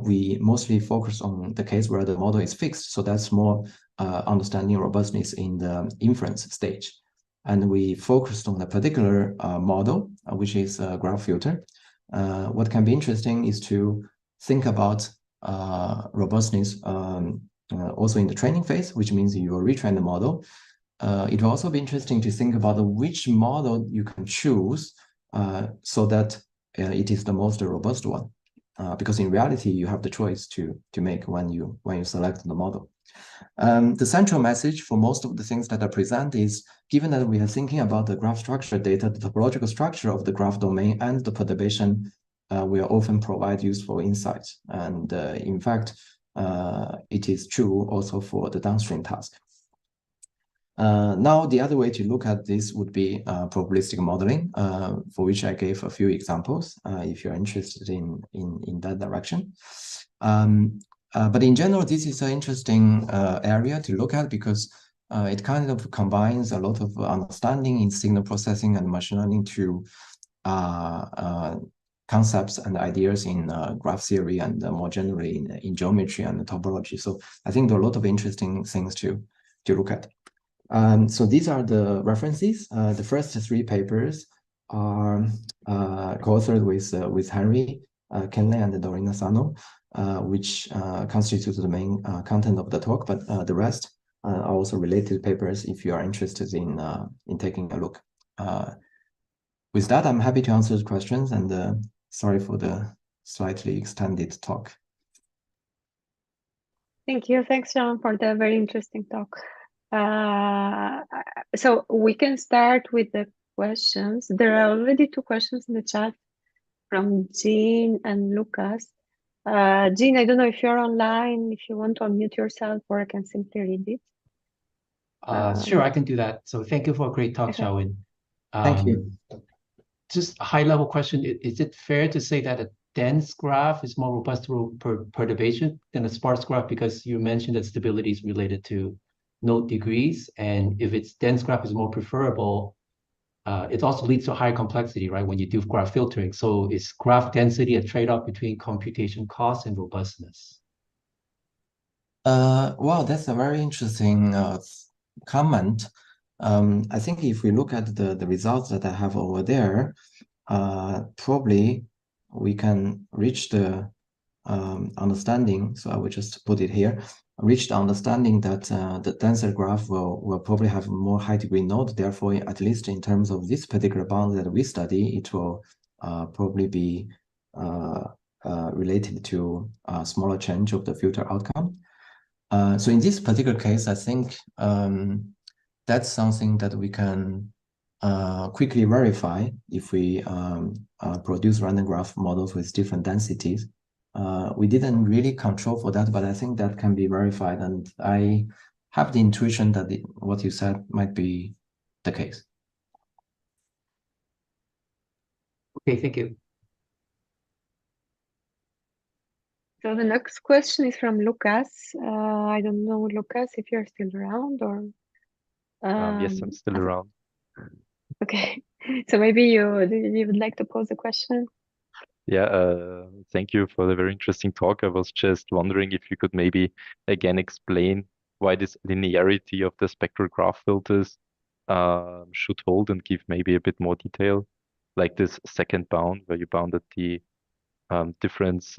we mostly focus on the case where the model is fixed. So that's more understanding robustness in the inference stage. And we focused on a particular model, which is a graph filter. What can be interesting is to think about robustness also in the training phase, which means you will retrain the model. It will also be interesting to think about which model you can choose so that it is the most robust one. Because in reality, you have the choice to make when you select the model. The central message for most of the things that I present is, given that we are thinking about the graph structure data, the topological structure of the graph domain and the perturbation will often provide useful insights. And in fact, it is true also for the downstream task. Now, the other way to look at this would be probabilistic modeling, for which I gave a few examples, if you're interested in that direction. But in general, this is an interesting area to look at because it kind of combines a lot of understanding in signal processing and machine learning to concepts and ideas in graph theory and more generally in geometry and topology. So I think there are a lot of interesting things to look at. So these are the references. The first 3 papers are co-authored with Henry Kenley and Dorina Sano, which constitutes the main content of the talk, but the rest are also related papers if you are interested in taking a look. With that, I'm happy to answer the questions, and sorry for the slightly extended talk. Thank you. Thanks, John, for the very interesting talk. So we can start with the questions. There are already 2 questions in the chat from Jean and Lucas. Jean, I don't know if you're online, if you want to unmute yourself, or I can simply read it. Sure, I can do that. So thank you for a great talk, Okay. Xiaowen. Thank you. Just a high-level question. Is it fair to say that a dense graph is more robust to perturbation than a sparse graph? Because you mentioned that stability is related to node degrees. And if its dense graph is more preferable, it also leads to higher complexity, right, when you do graph filtering. So is graph density a trade-off between computation cost and robustness? Wow, that's a very interesting comment. I think if we look at the results that I have over there, probably we can reach the understanding. So I will just put it here. Reach the understanding that the denser graph will probably have more high degree node. Therefore, at least in terms of this particular bound that we study, it will probably be related to a smaller change of the filter outcome. So in this particular case, I think that's something that we can quickly verify if we produce random graph models with different densities. We didn't really control for that, but I think that can be verified, and I have the intuition that what you said might be the case. Okay, thank you. So the next question is from Lucas. I don't know, Lucas, if you're still around or... Yes, I'm still around. Okay, so maybe you would like to pose a question? Yeah, thank you for the very interesting talk. I was just wondering if you could maybe again explain why this linearity of the spectral graph filters should hold and give maybe a bit more detail, like this second bound where you bounded the difference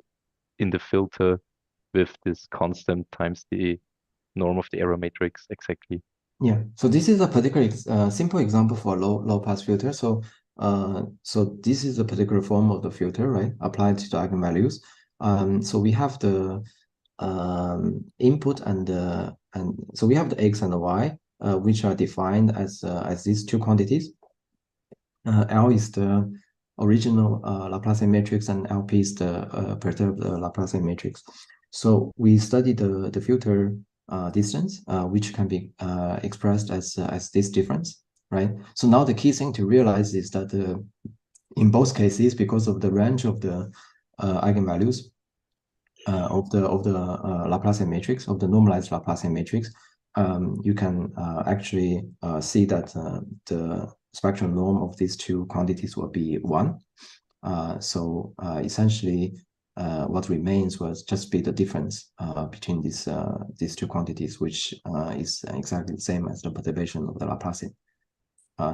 in the filter with this constant times the norm of the error matrix exactly. Yeah, so this is a particular simple example for low pass filter. So this is a particular form of the filter, right? Applied to the eigenvalues. So we have the input and so we have the x and the y, which are defined as these 2 quantities. L is the original Laplacian matrix, and LP is the perturbed Laplacian matrix. So we study the filter distance, which can be expressed as this difference, right? So now the key thing to realize is that in both cases, because of the range of the eigenvalues of the Laplacian matrix, of the normalized Laplacian matrix, you can actually see that the spectral norm of these 2 quantities will be 1. So essentially, what remains will just be the difference between these 2 quantities, which is exactly the same as the perturbation of the Laplacian.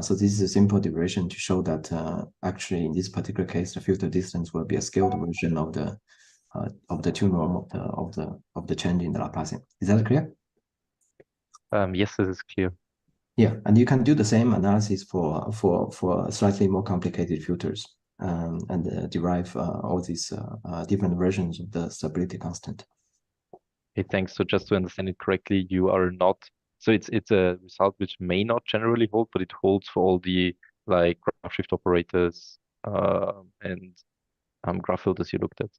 So this is a simple derivation to show that actually in this particular case, the filter distance will be a scaled version of the 2 norm of the change in the Laplacian. Is that clear? Yes, this is clear. Yeah, and you can do the same analysis for slightly more complicated filters and derive all these different versions of the stability constant. Okay, thanks. So just to understand it correctly, you are not, so it's a result which may not generally hold, but it holds for all the like graph shift operators and graph filters you looked at.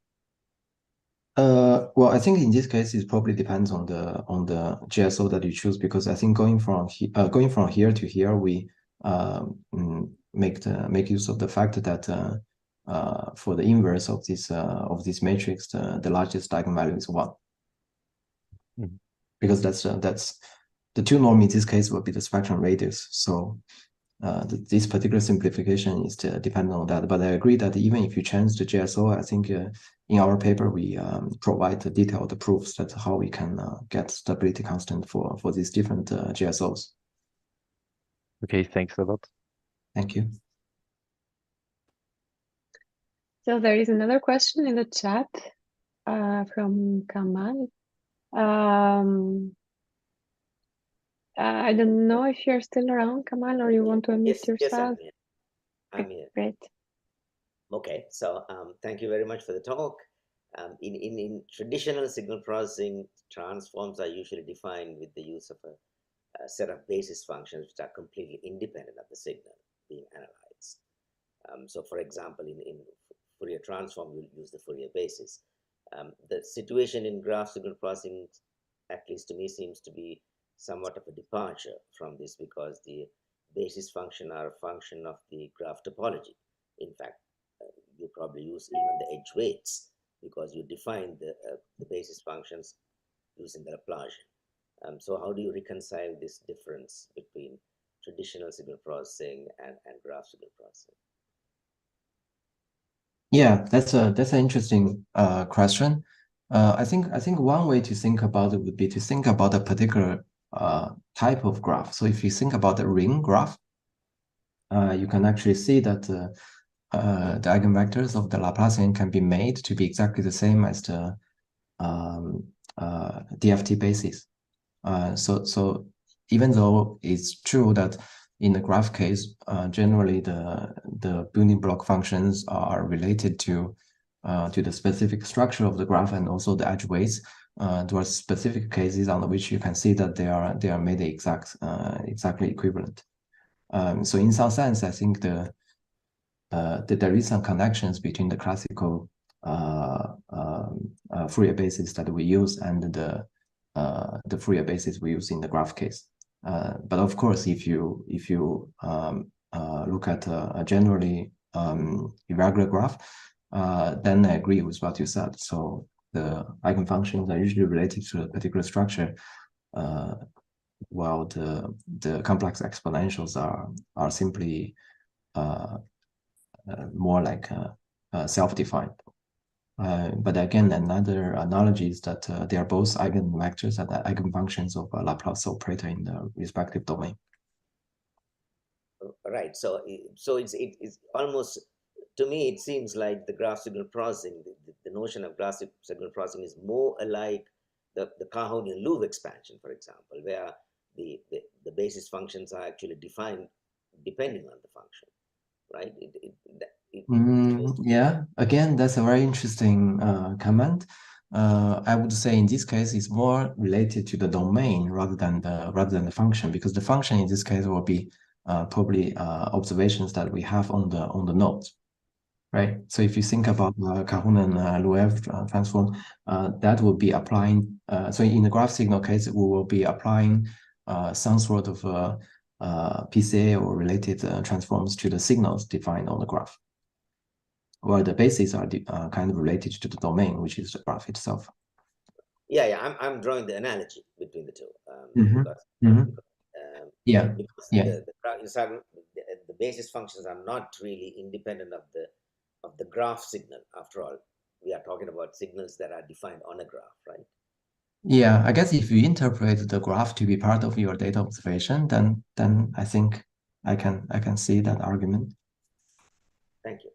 Well, I think in this case, it probably depends on the GSO that you choose, because I think going from here to here, we make use of the fact that for the inverse of this matrix, the largest eigenvalue is 1. Mm-hmm. Because that's the 2 norm in this case will be the spectrum radius. So this particular simplification is dependent on that. But I agree that even if you change the GSO, I think in our paper we provide detailed proofs that how we can get stability constant for these different GSOs. Okay, thanks a lot. Thank you. So there is another question in the chat from Kamal. I don't know if you're still around, Kamal, or you want to unmute yourself. I'm here. Great. Okay, so thank you very much for the talk. In traditional signal processing, transforms are usually defined with the use of a set of basis functions which are completely independent of the signal being analyzed. So for example, in Fourier transform, you'll use the Fourier basis. The situation in graph signal processing, at least to me, seems to be somewhat of a departure from this, because the basis function are a function of the graph topology. In fact, you probably use even the edge weights, because you define the basis functions using the Laplacian. So how do you reconcile this difference between traditional signal processing and graph signal processing? Yeah, that's an interesting question. I think one way to think about it would be to think about a particular type of graph. So if you think about a ring graph, you can actually see that the eigenvectors of the Laplacian can be made to be exactly the same as the DFT basis. So even though it's true that in the graph case, generally the building block functions are related to the specific structure of the graph and also the edge weights. There are specific cases on which you can see that they are made exactly equivalent. So in some sense, I think there is some connections between the classical Fourier basis that we use and the Fourier basis we use in the graph case. But of course, if you look at a generally irregular graph, then I agree with what you said. So the eigenfunctions are usually related to a particular structure, while the complex exponentials are simply more like self-defined. But again, another analogy is that they are both eigenvectors and eigenfunctions of a Laplace operator in the respective domain. Right. So it's almost, to me, it seems like the graph signal processing, the notion of graph signal processing is more alike the Cahonian loop expansion, for example, where the basis functions are actually defined depending on the function, right? Yeah, again, that's a very interesting comment. I would say in this case, it's more related to the domain rather than the function, because the function in this case will be probably observations that we have on the nodes, right? So if you think about Kahun-Luev transform, that will be applying. So in the graph signal case, we will be applying some sort of PCA or related transforms to the signals defined on the graph, while the bases are kind of related to the domain, which is the graph itself. Yeah. I'm drawing the analogy between the two. Yeah. Because the basis functions are not really independent of the graph signal. After all, we are talking about signals that are defined on a graph, right? Yeah, I guess if you interpret the graph to be part of your data observation, then I think I can see that argument. Thank you.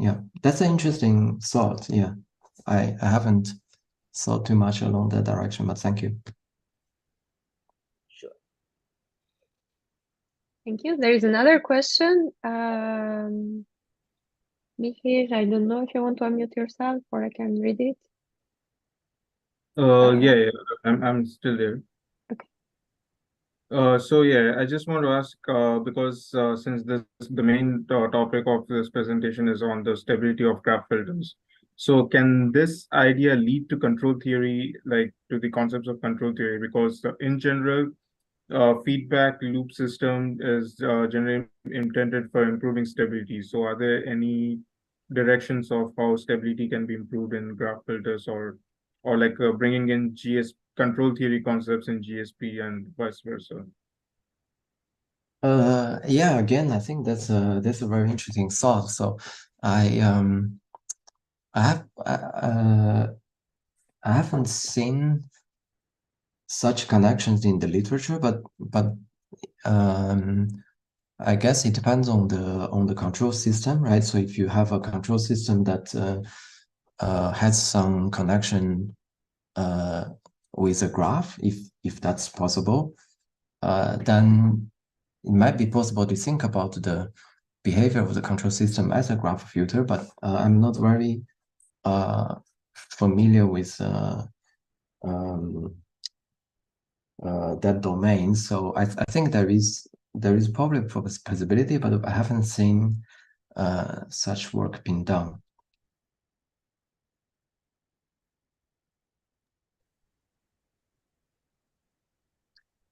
Yeah, that's an interesting thought. Yeah, I haven't thought too much along that direction, but thank you. Sure. Thank you. There is another question. Mihir, I don't know if you want to unmute yourself or I can read it. Yeah, I'm still there. Okay. So yeah, I just want to ask because since the main topic of this presentation is on the stability of graph filters, so can this idea lead to control theory, like to the concepts of control theory? Because in general, feedback loop system is generally intended for improving stability. So are there any directions of how stability can be improved in graph filters, or like bringing in control theory concepts in GSP and vice versa? Yeah, again, I think that's a very interesting thought. So I haven't seen such connections in the literature, but I guess it depends on the control system, right? So if you have a control system that has some connection with a graph, if that's possible, then it might be possible to think about the behavior of the control system as a graph filter, but I'm not very familiar with that domain. So I think there is probably a possibility, but I haven't seen such work being done.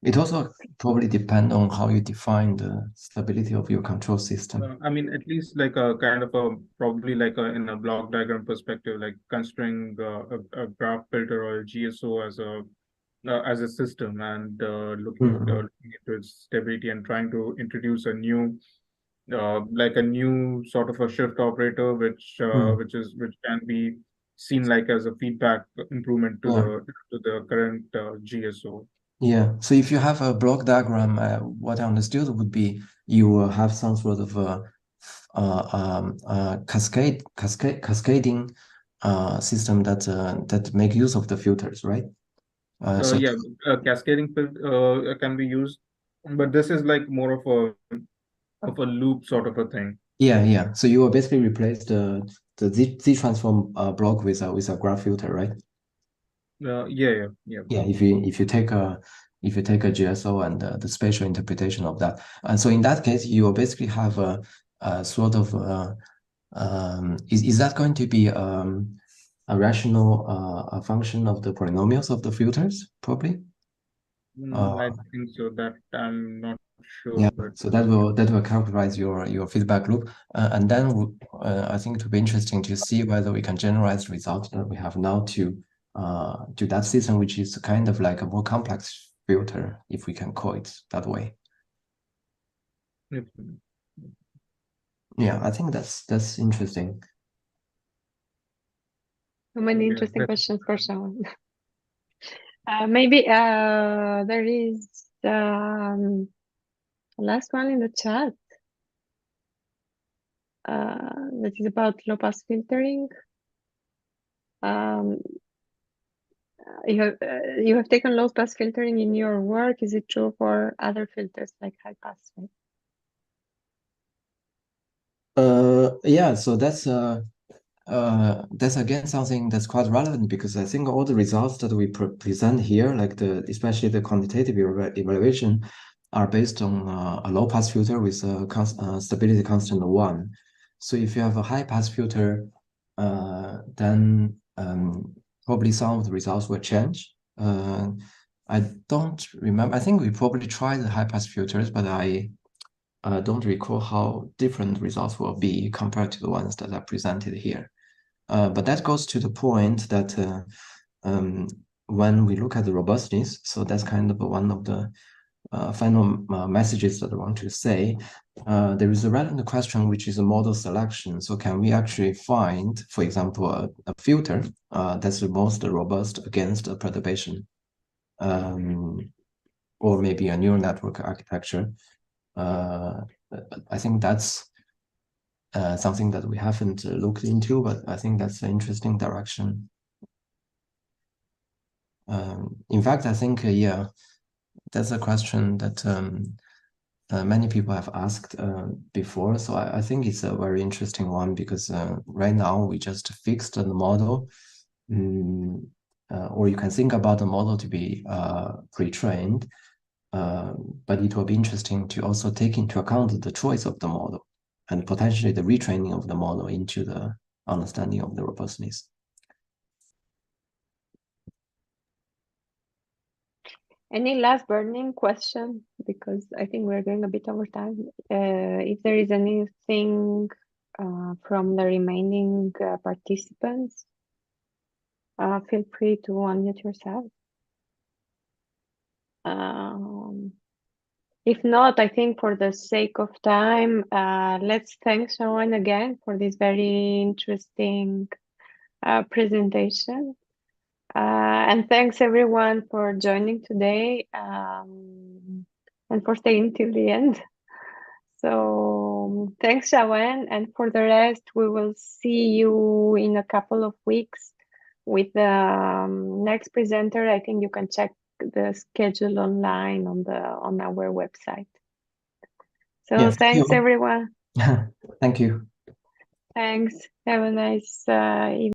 It also probably depends on how you define the stability of your control system. I mean, at least like a kind of a probably like a in a block diagram perspective, like considering a graph filter or a GSO as a system and looking into its stability and trying to introduce a new like a new sort of a shift operator which can be seen like as a feedback improvement to the current GSO. Yeah, so if you have a block diagram, what I understood would be you will have some sort of cascading system that make use of the filters, right? So Yeah, cascading can be used, but this is like more of a loop sort of a thing. yeah. So you will basically replace the Z transform block with a graph filter, right? Yeah. Yeah, if you take a GSO and the spatial interpretation of that, and so in that case, you will basically have a sort of is that going to be a rational a function of the polynomials of the filters, probably? I think so. That I'm not sure. Yeah, but so that will characterize your feedback loop, and then I think it will be interesting to see whether we can generalize the result that we have now to that system, which is kind of like a more complex filter, if we can call it that way. Yep. Yeah, I think that's interesting. So many interesting questions for Sean. Maybe there is last one in the chat that is about low pass filtering. You have taken low pass filtering in your work. Is it true for other filters like high pass? Right? Yeah, so that's again something that's quite relevant because I think all the results that we present here, like especially the quantitative evaluation, are based on a low pass filter with a stability constant of 1. So if you have a high pass filter, then probably some of the results will change. I don't remember. I think we probably tried the high pass filters, but I don't recall how different results will be compared to the ones that are presented here. But that goes to the point that when we look at the robustness, so that's kind of one of the final messages that I want to say. There is a relevant question, which is a model selection. So can we actually find, for example, a filter that's the most robust against a perturbation, or maybe a neural network architecture? I think that's something that we haven't looked into, but I think that's an interesting direction. In fact, I think, yeah, that's a question that many people have asked before. So I think it's a very interesting one because right now we just fixed the model, or you can think about the model to be pre-trained, but it will be interesting to also take into account the choice of the model and potentially the retraining of the model into the understanding of the robustness. Any last burning question? Because I think we're going a bit over time. If there is anything from the remaining participants, feel free to unmute yourself. If not, I think for the sake of time, let's thank Shawan again for this very interesting presentation. And thanks everyone for joining today and for staying till the end. So thanks, Shawan. And for the rest, we will see you in a couple of weeks with the next presenter. I think you can check the schedule online on our website. So Yeah, thanks everyone. Thank you. Thanks. Have a nice evening.